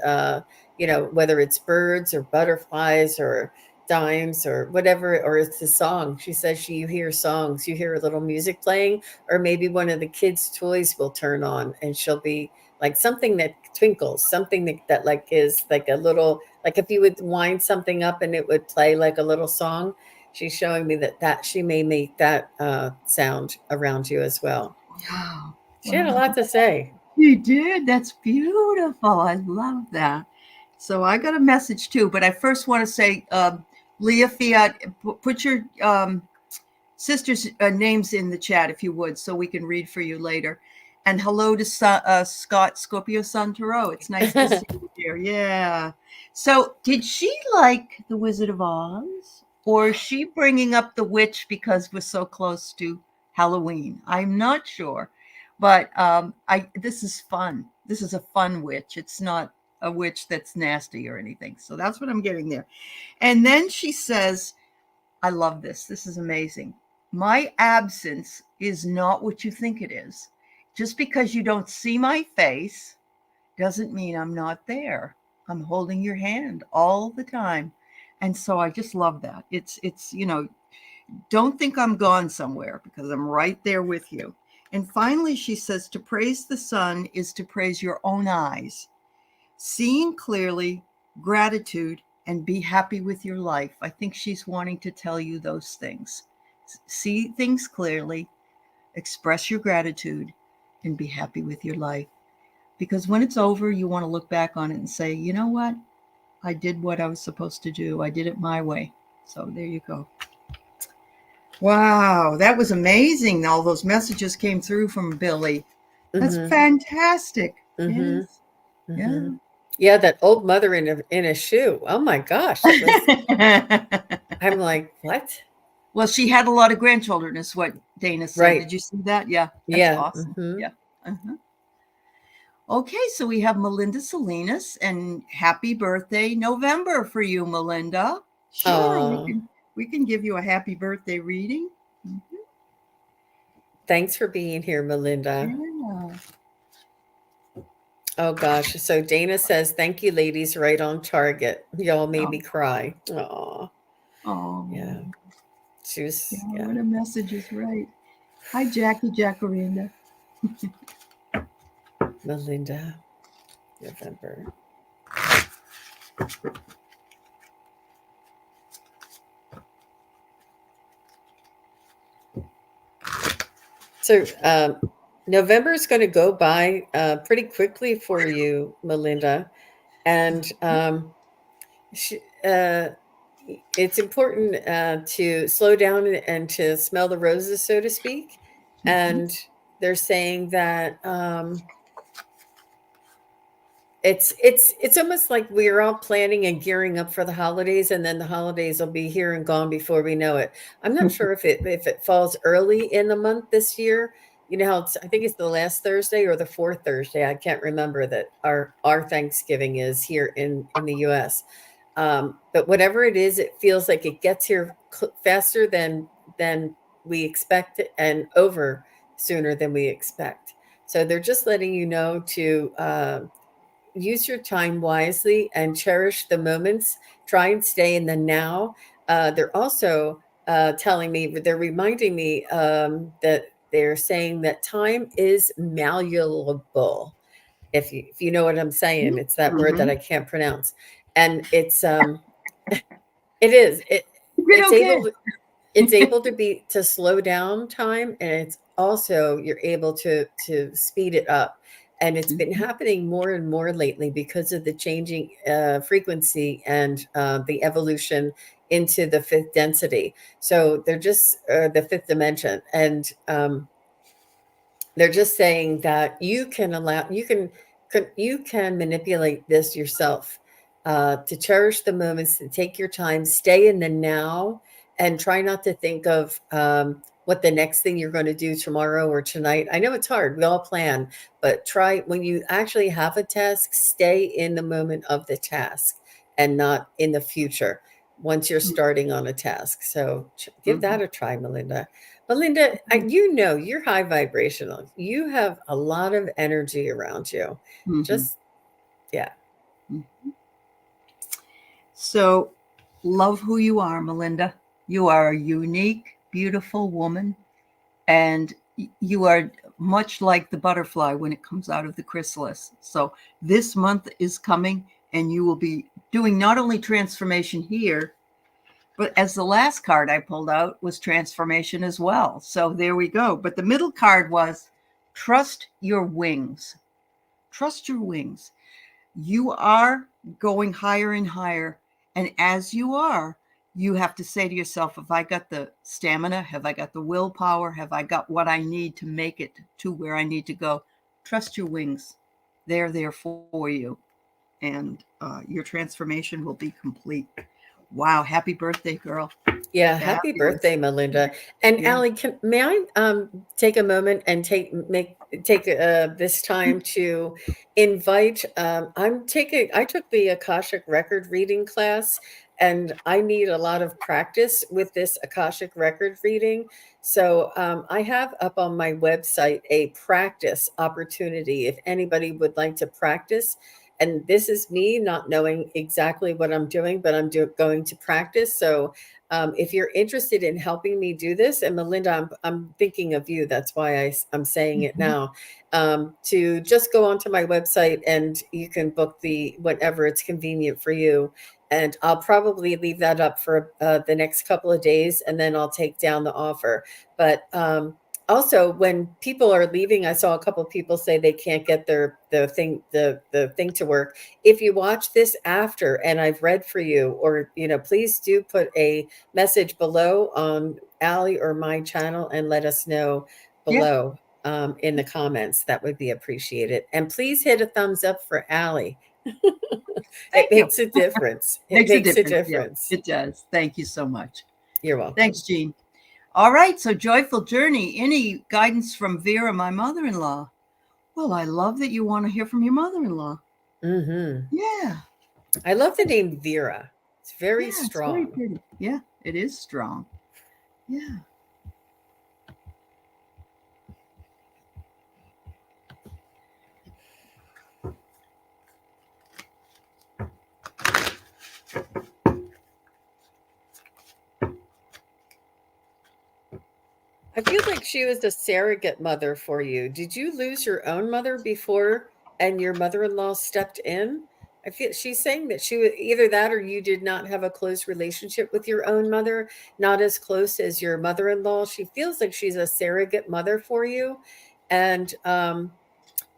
Speaker 2: whether it's birds or butterflies or dimes or whatever, or it's a song. She says you hear songs, you hear a little music playing, or maybe one of the kids' toys will turn on, and she'll be like something that twinkles, something that like is like a little, like if you would wind something up and it would play like a little song. She's showing me that she may make that sound around you as well.
Speaker 1: Wow.
Speaker 2: She had a
Speaker 1: Wow.
Speaker 2: lot to say.
Speaker 1: You did. That's beautiful. I love that. So I got a message too, but I first want to say, Leah Fiat, put your sisters' names in the chat if you would, so we can read for you later. And hello to Scott Scorpio Sun Tarot. It's nice to see you here. Yeah. So did she like The Wizard of Oz? Or is she bringing up the witch because we're so close to Halloween? I'm not sure. But this is fun. This is a fun witch. It's not a witch that's nasty or anything. So that's what I'm getting there. And then she says, I love this. This is amazing. My absence is not what you think it is. Just because you don't see my face doesn't mean I'm not there. I'm holding your hand all the time. And so I just love that. It's don't think I'm gone somewhere, because I'm right there with you. And finally, she says, to praise the sun is to praise your own eyes. Seeing clearly, gratitude, and be happy with your life. I think she's wanting to tell you those things. See things clearly, express your gratitude, and be happy with your life. Because when it's over, you want to look back on it and say, you know what? I did what I was supposed to do. I did it my way. So there you go. Wow, that was amazing. All those messages came through from Billy. That's fantastic.
Speaker 2: Mm-hmm.
Speaker 1: Yes.
Speaker 2: Mm-hmm. Yeah, that old mother in a shoe. Oh my gosh, it was. I'm like, what?
Speaker 1: Well, she had a lot of grandchildren, is what Dana said.
Speaker 2: Right.
Speaker 1: Did you see that? Yeah, that's
Speaker 2: Yeah.
Speaker 1: awesome. Yeah. Uh-huh. Okay, so we have Melinda Salinas, and happy birthday November for you, Melinda. Sure, we can give you a happy birthday reading. Mm-hmm.
Speaker 2: Thanks for being here, Melinda.
Speaker 1: Yeah.
Speaker 2: Oh gosh. So Dana says, thank you, ladies, right on target. Y'all made me cry. Oh.
Speaker 1: Oh.
Speaker 2: Yeah. She was,
Speaker 1: Yeah, what a message is right. Hi, Jackie Jacaranda.
Speaker 2: Melinda, November. So November is going to go by pretty quickly for you, Melinda. And sh- uh, it's important to slow down and to smell the roses, so to speak. And they're saying that it's almost like we're all planning and gearing up for the holidays, and then the holidays will be here and gone before we know it. I'm not sure if it falls early in the month this year. You know how I think it's the last Thursday or the fourth Thursday. I can't remember that our Thanksgiving is here in the U.S. But whatever it is, it feels like it gets here faster than we expect and over sooner than we expect. So they're just letting you know to use your time wisely and cherish the moments. Try and stay in the now. They're also telling me, they're reminding me that they're saying that time is malleable. If you know what I'm saying, it's that word that
Speaker 1: Mm-hmm.
Speaker 2: I can't pronounce, and it is
Speaker 1: You did
Speaker 2: it's
Speaker 1: okay.
Speaker 2: able to be to slow down time, and it's also you're able to speed it up, and it's been happening more and more lately because of the changing frequency and the evolution into the fifth density. So they're just the fifth dimension, and they're just saying that you can allow you can manipulate this yourself to cherish the moments, to take your time, stay in the now, and try not to think of what the next thing you're going to do tomorrow or tonight. I know it's hard. We all plan, but try when you actually have a task, stay in the moment of the task and not in the future once you're starting on a task. So give
Speaker 1: Mm-hmm.
Speaker 2: that a try, Melinda. Melinda, you know you're high vibrational. You have a lot of energy around you.
Speaker 1: Mm-hmm.
Speaker 2: Just, yeah.
Speaker 1: So, love who you are, Melinda. You are a unique, beautiful woman, and you are much like the butterfly when it comes out of the chrysalis. So, this month is coming, and you will be doing not only transformation here, but as the last card I pulled out was transformation as well. So, there we go. But the middle card was trust your wings. Trust your wings. You are going higher and higher. And as you are, you have to say to yourself, have I got the stamina? Have I got the willpower? Have I got what I need to make it to where I need to go? Trust your wings. They're there for you. And your transformation will be complete. Wow. Happy birthday, girl.
Speaker 2: Yeah, happy
Speaker 1: Fabulous.
Speaker 2: birthday, Melinda. And
Speaker 1: Yeah.
Speaker 2: Allie, may I take a moment and take this time to invite I took the Akashic record reading class, and I need a lot of practice with this Akashic record reading. So I have up on my website a practice opportunity if anybody would like to practice. And this is me not knowing exactly what I'm doing, but going to practice. So if you're interested in helping me do this, and Melinda, I'm thinking of you. That's why I'm saying it
Speaker 1: Mhm.
Speaker 2: now. To just go onto my website and you can book the whenever it's convenient for you. And I'll probably leave that up for the next couple of days, and then I'll take down the offer. But also, when people are leaving, I saw a couple of people say they can't get the thing to work. If you watch this after and I've read for you, or please do put a message below on Allie or my channel and let us know
Speaker 1: Yeah.
Speaker 2: below in the comments. That would be appreciated. And please hit a thumbs up for Allie. It
Speaker 1: Thank you.
Speaker 2: makes a difference. It
Speaker 1: Makes a
Speaker 2: makes a
Speaker 1: difference. Yeah,
Speaker 2: difference.
Speaker 1: it does. Thank you so much.
Speaker 2: You're
Speaker 1: Thanks,
Speaker 2: welcome.
Speaker 1: Jean. All right, so joyful journey. Any guidance from Vera, my mother-in-law? Well, I love that you want to hear from your mother-in-law.
Speaker 2: Hmm.
Speaker 1: Yeah,
Speaker 2: I love the name Vera. It's very
Speaker 1: yeah, it's very
Speaker 2: strong.
Speaker 1: pretty. Yeah, it is strong. Yeah.
Speaker 2: I feel like she was a surrogate mother for you. Did you lose your own mother before and your mother-in-law stepped in? I feel she's saying that she was either that or you did not have a close relationship with your own mother, not as close as your mother-in-law. She feels like she's a surrogate mother for you. And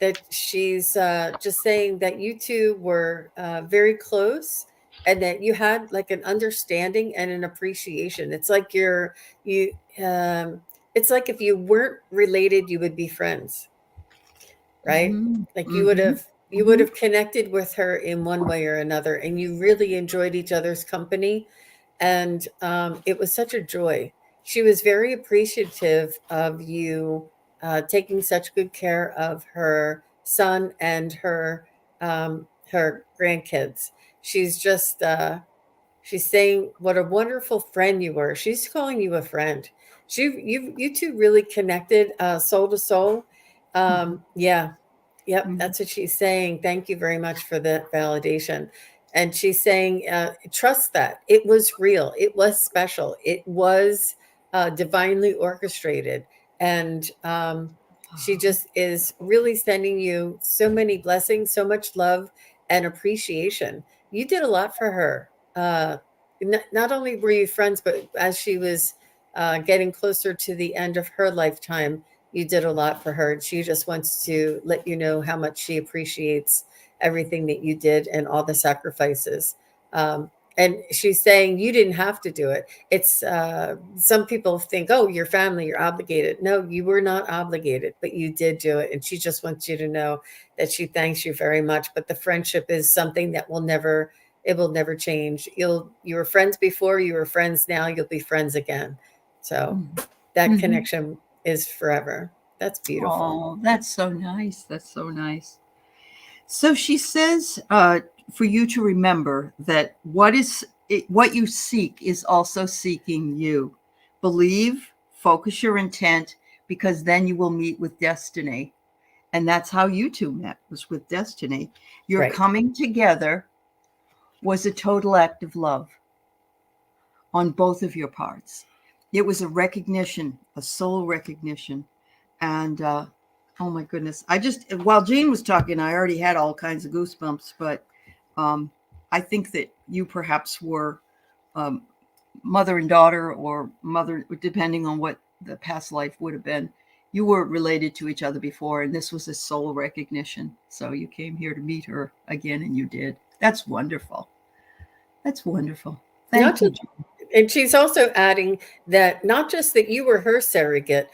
Speaker 2: that she's just saying that you two were very close and that you had like an understanding and an appreciation. It's like you it's like if you weren't related you would be friends, right?
Speaker 1: Mm-hmm.
Speaker 2: Like
Speaker 1: Mm-hmm.
Speaker 2: you would have connected with her in one way or another, and you really enjoyed each other's company. And it was such a joy. She was very appreciative of you taking such good care of her son and her grandkids. She's just she's saying what a wonderful friend you were. She's calling you a friend. You two really connected soul to soul.
Speaker 1: Mm-hmm.
Speaker 2: Yeah, yep,
Speaker 1: Mm-hmm.
Speaker 2: that's what she's saying. Thank you very much for the validation. And she's saying, trust that it was real. It was special. It was divinely orchestrated. And she just is really sending you so many blessings, so much love and appreciation. You did a lot for her. Not only were you friends, but as she was getting closer to the end of her lifetime, you did a lot for her. She just wants to let you know how much she appreciates everything that you did and all the sacrifices. And she's saying you didn't have to do it. It's some people think, oh, your family, you're obligated. No, you were not obligated, but you did do it. And she just wants you to know that she thanks you very much. But the friendship is something that it will never change. You were friends before, you were friends now, you'll be friends again. So that
Speaker 1: Mm-hmm.
Speaker 2: connection is forever. That's beautiful.
Speaker 1: Oh, that's so nice. That's so nice. So she says for you to remember that what you seek is also seeking you. Believe, focus your intent, because then you will meet with destiny. And that's how you two met, was with destiny. Your
Speaker 2: Right.
Speaker 1: coming together was a total act of love on both of your parts. It was a recognition, a soul recognition. And oh my goodness, while Jean was talking, I already had all kinds of goosebumps, but I think that you perhaps were um, mother and daughter, or mother, depending on what the past life would have been. You were related to each other before, and this was a soul recognition. So you came here to meet her again, and you did. That's wonderful. That's wonderful.
Speaker 2: Not
Speaker 1: Thank you,
Speaker 2: just,
Speaker 1: Jean.
Speaker 2: and she's also adding that not just that you were her surrogate.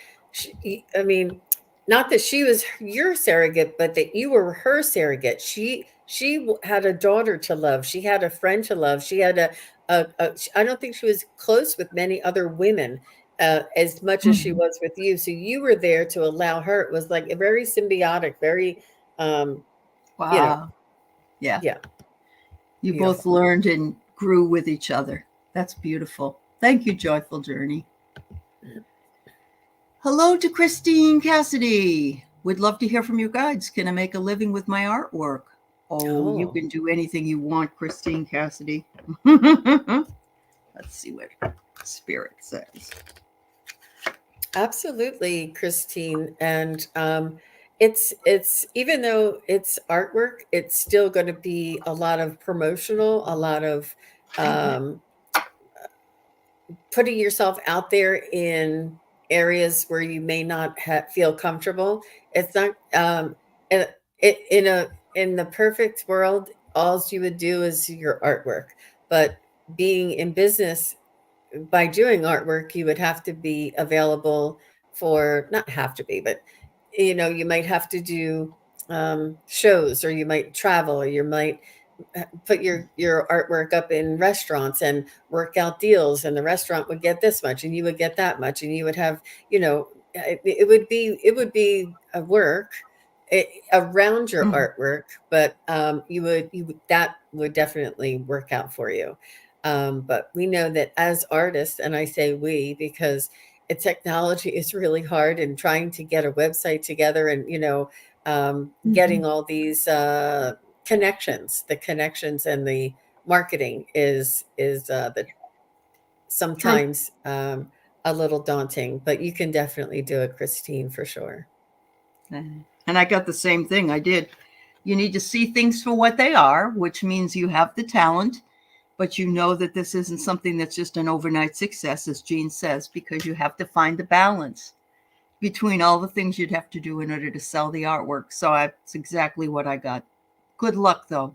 Speaker 2: I mean, not that she was your surrogate, but that you were her surrogate. She had a daughter to love. She had a friend to love. She had I don't think she was close with many other women as much as she
Speaker 1: Mhm.
Speaker 2: was with you. So you were there to allow her. It was like a very symbiotic, very, um, you know,
Speaker 1: Wow. Yeah.
Speaker 2: yeah,
Speaker 1: You both
Speaker 2: beautiful.
Speaker 1: learned and grew with each other. That's beautiful. Thank you, Joyful Journey. Hello to Christine Cassidy. Would love to hear from you guides. Can I make a living with my artwork? Oh, you
Speaker 2: Oh.
Speaker 1: can do anything you want, Christine Cassidy. Let's see what Spirit says.
Speaker 2: Absolutely, Christine. And it's even though it's artwork, it's still going to be a lot of promotional, a lot of um, putting yourself out there in areas where you may not feel comfortable. It's not in, in a in the perfect world, all you would do is your artwork. But being in business by doing artwork, you would have to be available for not have to be, but you might have to do shows, or you might travel, or you might put your artwork up in restaurants and work out deals, and the restaurant would get this much and you would get that much, and you would have, it would be a work around your
Speaker 1: Mhm.
Speaker 2: artwork, but that would definitely work out for you. But we know that as artists, and I say we because technology is really hard, and trying to get a website together, and
Speaker 1: Mhm.
Speaker 2: getting all these the connections and the marketing is the
Speaker 1: True.
Speaker 2: sometimes a little daunting, but you can definitely do it, Christine, for sure.
Speaker 1: And I got the same thing. I did. You need to see things for what they are, which means you have the talent, but you know that this isn't something that's just an overnight success, as Jean says, because you have to find the balance between all the things you'd have to do in order to sell the artwork. So that's exactly what I got. Good luck, though.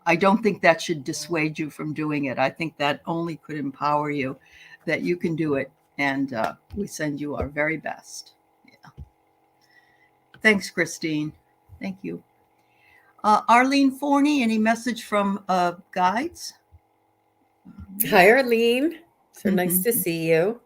Speaker 1: I don't think that should dissuade you from doing it. I think that only could empower you, that you can do it. And we send you our very best. Yeah. Thanks, Christine. Thank you. Arlene Forney, any message from guides?
Speaker 2: Hi, Arlene. So nice to see you.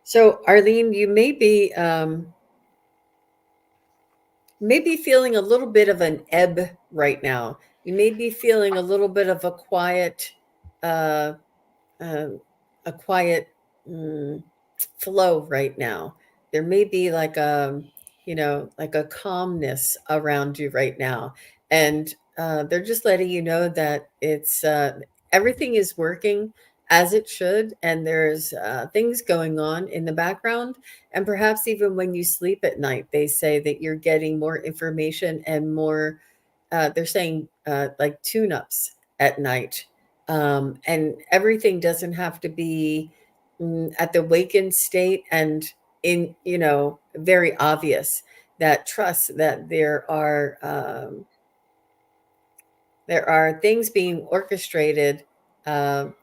Speaker 2: So, Arlene, you may be feeling a little bit of an ebb right now. You may be feeling a little bit of a quiet flow right now. There may be like like a calmness around you right now, and they're just letting you know that it's everything is working as it should, and there's things going on in the background. And perhaps even when you sleep at night, they say that you're getting more information and more. They're saying like tune-ups at night. And everything doesn't have to be at the wakened state and in, very obvious. That trust that there are things being orchestrated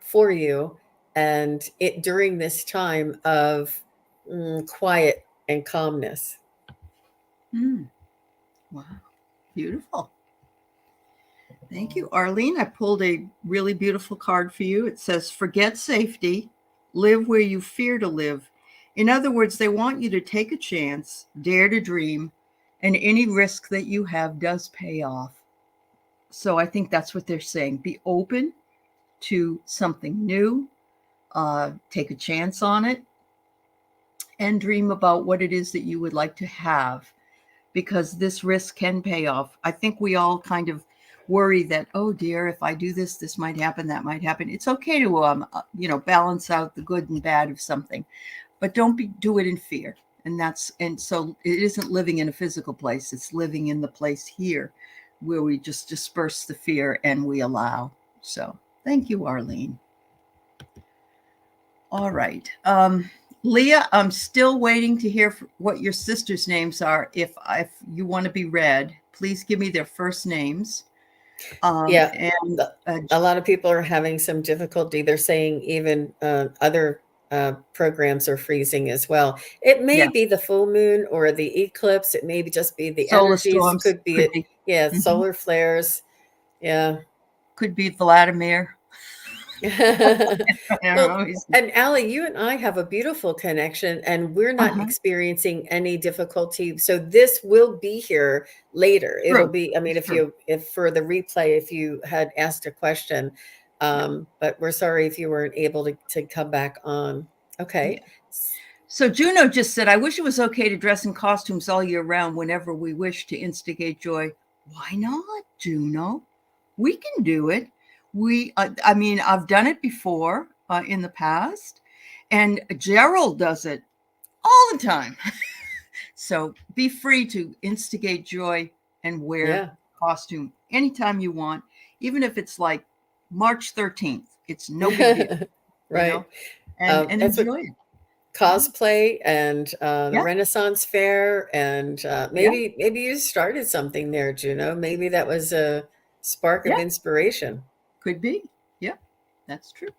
Speaker 2: for you, and it during this time of quiet and calmness.
Speaker 1: Wow, beautiful. Thank you, Arlene. I pulled a really beautiful card for you. It says, forget safety, live where you fear to live. In other words, they want you to take a chance, dare to dream, and any risk that you have does pay off. So I think that's what they're saying. Be open to something new, take a chance on it, and dream about what it is that you would like to have, because this risk can pay off. I think we all kind of worry that, oh dear, if I do this, this might happen, that might happen. It's okay to, balance out the good and bad of something, but don't do it in fear. And so it isn't living in a physical place. It's living in the place here where we just disperse the fear and we allow. So thank you, Arlene. All right. Leah, I'm still waiting to hear what your sisters' names are. If you want to be read, please give me their first names.
Speaker 2: And a lot of people are having some difficulty. They're saying even other programs are freezing as well. It may be the full moon or the eclipse. It may just be the
Speaker 1: solar
Speaker 2: energies.
Speaker 1: Storms,
Speaker 2: could be. Solar flares. Yeah.
Speaker 1: Could be Vladimir.
Speaker 2: Well, and Aley, you and I have a beautiful connection, and we're not experiencing any difficulty. So this will be here later. It'll be. I mean, if for the replay, if you had asked a question, but we're sorry if you weren't able to come back on. Okay.
Speaker 1: Yeah. So Juno just said, I wish it was okay to dress in costumes all year round whenever we wish to instigate joy. Why not, Juno? We can do it. I've done it before in the past, and Gerald does it all the time. So be free to instigate joy and wear costume anytime you want, even if it's like March 13th. It's no big deal.
Speaker 2: Right.
Speaker 1: And enjoy it.
Speaker 2: Cosplay and the Renaissance Fair, and maybe you started something there, Juno. Maybe that was a spark of inspiration.
Speaker 1: Could be. Yeah, that's true.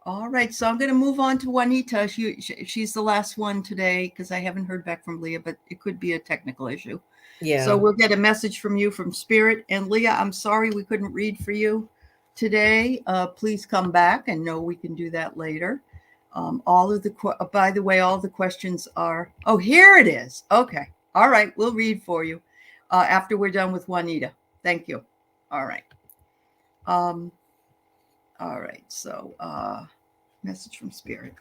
Speaker 1: All right, so I'm going to move on to Juanita. She's the last one today because I haven't heard back from Leah, but it could be a technical issue. Yeah. So we'll get a message from you from Spirit. And Leah, I'm sorry we couldn't read for you today, please come back and know we can do that later. All of the, by the way, all the questions are, oh, here it is. Okay. All right. We'll read for you after we're done with Juanita. Thank you. All right. All right. So, message from Spirit.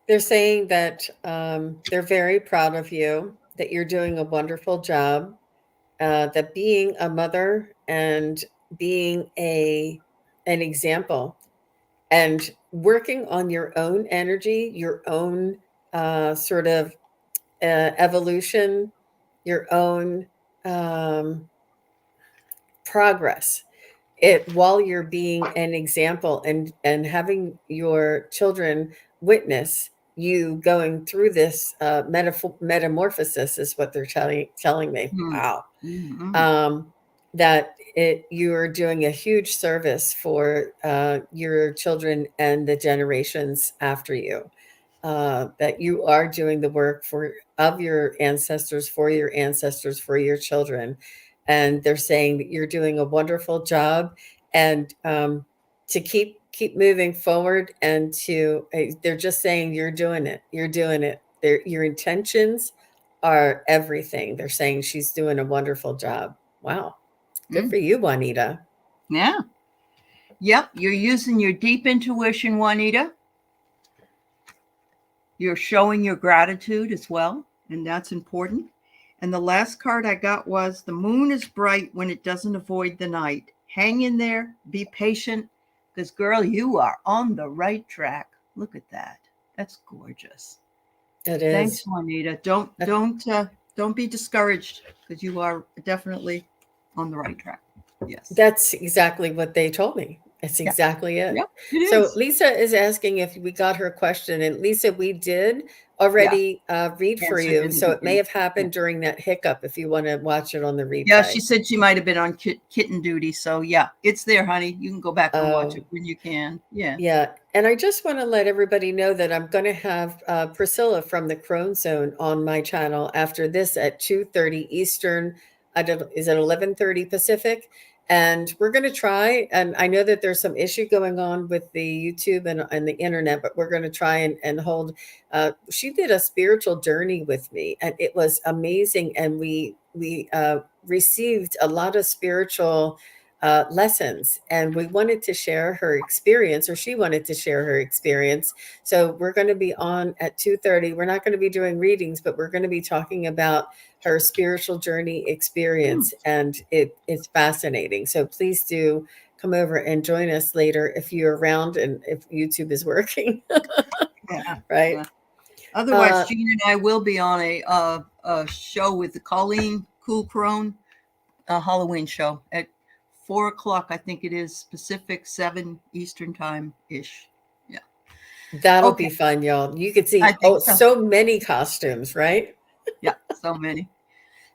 Speaker 2: They're saying that they're very proud of you, that you're doing a wonderful job, that being a mother and being an example and working on your own energy, your own sort of evolution, your own progress, while you're being an example and having your children witness you going through this metamorphosis is what they're telling me. Wow. That you're doing a huge service for your children and the generations after you. That you are doing the work of your ancestors, for your children. And they're saying that you're doing a wonderful job, and to keep moving forward, and they're just saying you're doing it. Your intentions are everything. They're saying she's doing a wonderful job. Wow. Good for you, Juanita.
Speaker 1: Yeah. Yep. You're using your deep intuition, Juanita. You're showing your gratitude as well, and that's important. And the last card I got was, the moon is bright when it doesn't avoid the night. Hang in there, be patient, because girl, you are on the right track. Look at that. That's gorgeous.
Speaker 2: It is.
Speaker 1: Thanks, Juanita. Don't be discouraged, because you are definitely on the right track. Yes.
Speaker 2: That's exactly what they told me. That's exactly it.
Speaker 1: Yep, it
Speaker 2: so
Speaker 1: is.
Speaker 2: Lisa is asking if we got her question, and Lisa, we did already read for you. So it may have happened during that hiccup if you want to watch it on the replay.
Speaker 1: Yeah, she said she might have been on kitten duty. So yeah, it's there, honey. You can go back and watch it when you can. Yeah.
Speaker 2: Yeah. And I just want to let everybody know that I'm going to have Priscilla from the Crone Zone on my channel after this at 2:30 Eastern. Is it 11:30 Pacific? And we're going to try, and I know that there's some issue going on with the YouTube and the internet, but we're going to try and hold. She did a spiritual journey with me, and it was amazing. And we received a lot of spiritual lessons, and we wanted to share her experience, or she wanted to share her experience. So we're going to be on at 2:30. We're not going to be doing readings, but we're going to be talking about her spiritual journey experience, and it's fascinating. So please do come over and join us later if you're around and if YouTube is working. Right.
Speaker 1: Yeah. Otherwise, Jean and I will be on a show with the Colleen Cool Crone, a Halloween show at 4:00. I think it is Pacific, 7 Eastern time ish. Yeah,
Speaker 2: that'll be fun, y'all. You could see so many costumes, right?
Speaker 1: Yeah, so many.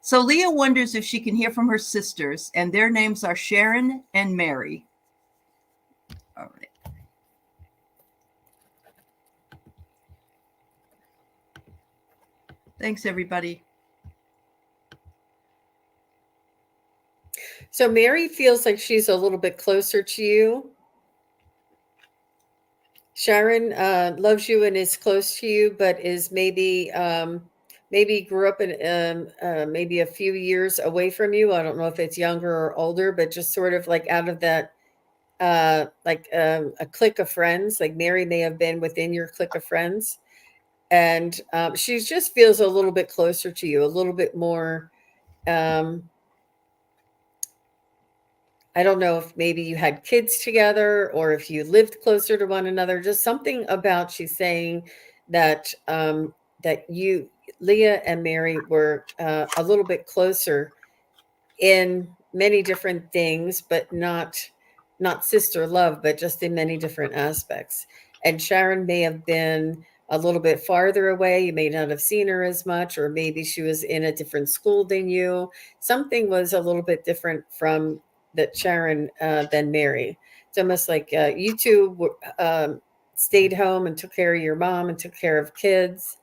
Speaker 1: So Leah wonders if she can hear from her sisters, and their names are Sharon and Mary. All right. Thanks, everybody.
Speaker 2: So Mary feels like she's a little bit closer to you. Sharon loves you and is close to you, but is maybe grew up in maybe a few years away from you. I don't know if it's younger or older, but just sort of like out of that, a clique of friends. Like Mary may have been within your clique of friends, and she just feels a little bit closer to you, a little bit more. I don't know if maybe you had kids together or if you lived closer to one another. Just something about, she's saying that that you, Leah and Mary, were a little bit closer in many different things, but not sister love, but just in many different aspects. And Sharon may have been a little bit farther away. You may not have seen her as much, or maybe she was in a different school than you. Something was a little bit different from that Sharon than Mary. It's almost like you two stayed home and took care of your mom and took care of kids.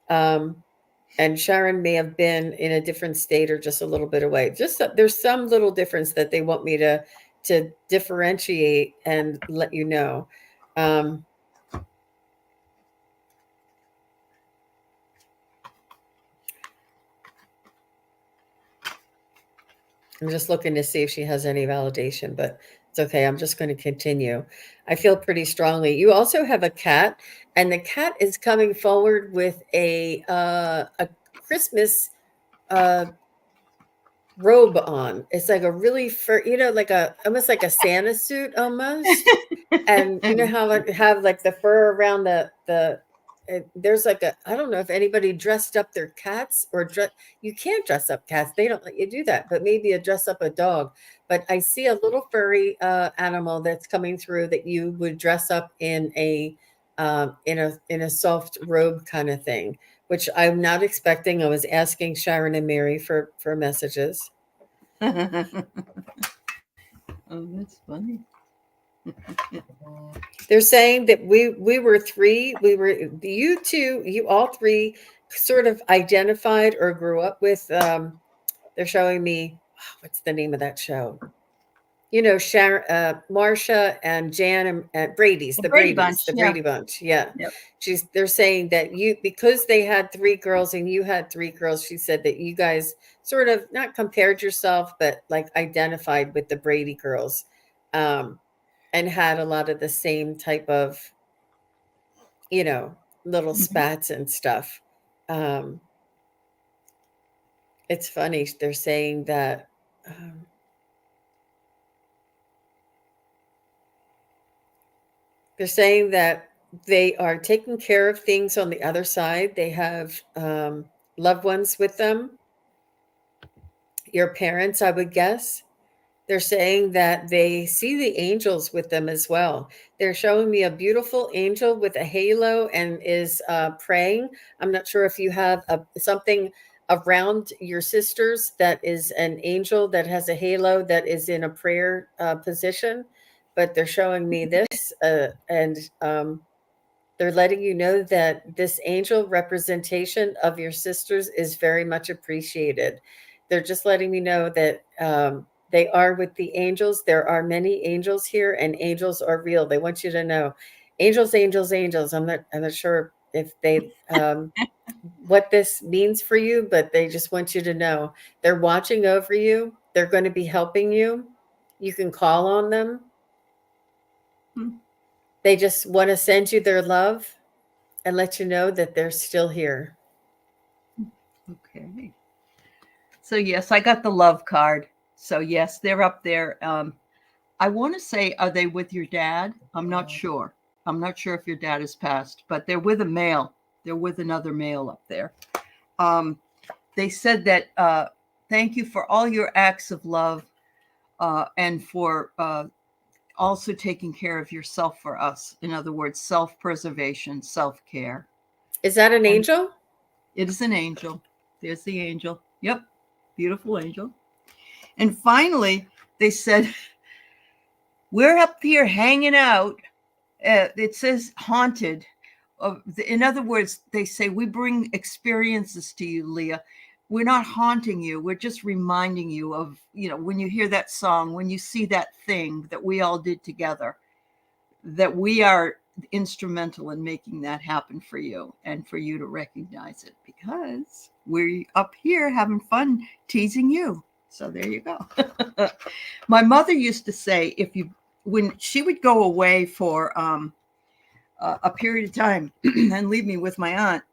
Speaker 2: And Sharon may have been in a different state or just a little bit away. Just there's some little difference that they want me to differentiate and let you know. I'm just looking to see if she has any validation, but it's okay. I'm just going to continue. I feel pretty strongly. You also have a cat, and the cat is coming forward with a Christmas robe on. It's like a really fur, like almost like a Santa suit almost. And you know how I have like the fur around there's like I don't know if anybody dressed up their cats or you can't dress up cats. They don't let you do that, but maybe you dress up a dog. But I see a little furry animal that's coming through that you would dress up in a soft robe kind of thing, which I'm not expecting. I was asking Sharon and Mary for messages.
Speaker 1: Oh, that's funny.
Speaker 2: They're saying that we were you two, you all three sort of identified or grew up with. They're showing me, what's the name of that show? Sharon, Marsha and Jan and Brady's, the
Speaker 1: Brady
Speaker 2: Brady's,
Speaker 1: Bunch,
Speaker 2: the
Speaker 1: yeah.
Speaker 2: Brady Bunch. Yeah.
Speaker 1: Yep.
Speaker 2: They're saying that because they had 3 girls and you had 3 girls, she said that you guys sort of not compared yourself, but like identified with the Brady girls. And had a lot of the same type of, little spats and stuff. It's funny. They're saying that they are taking care of things on the other side. They have loved ones with them. Your parents, I would guess. They're saying that they see the angels with them as well. They're showing me a beautiful angel with a halo and is praying. I'm not sure if you have something around your sisters that is an angel that has a halo that is in a prayer position, but they're showing me this and they're letting you know that this angel representation of your sisters is very much appreciated. They're just letting me know that they are with the angels. There are many angels here, and angels are real. They want you to know, angels, angels, angels. I'm not sure if they what this means for you, but they just want you to know they're watching over you. They're going to be helping you. You can call on them. They just want to send you their love and let you know that they're still here.
Speaker 1: Okay. So yes, I got the love card. So yes, they're up there. I want to say, are they with your dad? I'm not sure. I'm not sure if your dad has passed, but they're with a male. They're with another male up there. They said that thank you for all your acts of love and for also taking care of yourself for us. In other words, self-preservation, self-care.
Speaker 2: Is that an angel?
Speaker 1: It is an angel. There's the angel. Yep. Beautiful angel. And finally, they said, we're up here hanging out. It says haunted. In other words, they say, we bring experiences to you, Leah. We're not haunting you. We're just reminding you of, when you hear that song, when you see that thing that we all did together, that we are instrumental in making that happen for you and for you to recognize it, because we're up here having fun teasing you. So there you go. My mother used to say, when she would go away for a period of time and leave me with my aunt,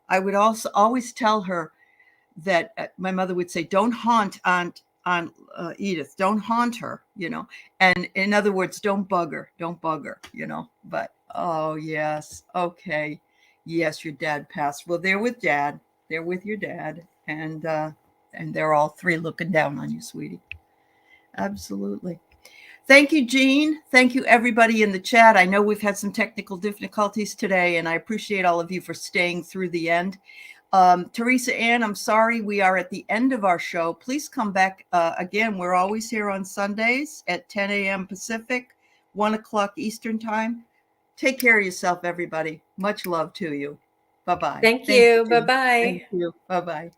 Speaker 1: I would also always tell her that my mother would say, don't haunt Aunt Edith, don't haunt her, and in other words, don't bug her, but oh yes, okay, yes, your dad passed. Well, they're with your dad, and they're all 3 looking down on you, sweetie. Absolutely. Thank you, Jean. Thank you, everybody in the chat. I know we've had some technical difficulties today, and I appreciate all of you for staying through the end. Teresa Ann, I'm sorry, we are at the end of our show. Please come back again. We're always here on Sundays at 10 a.m. Pacific, 1 o'clock Eastern time. Take care of yourself, everybody. Much love to you. Bye-bye.
Speaker 2: Thank you.
Speaker 1: Jean.
Speaker 2: Bye-bye.
Speaker 1: Thank you. Bye-bye.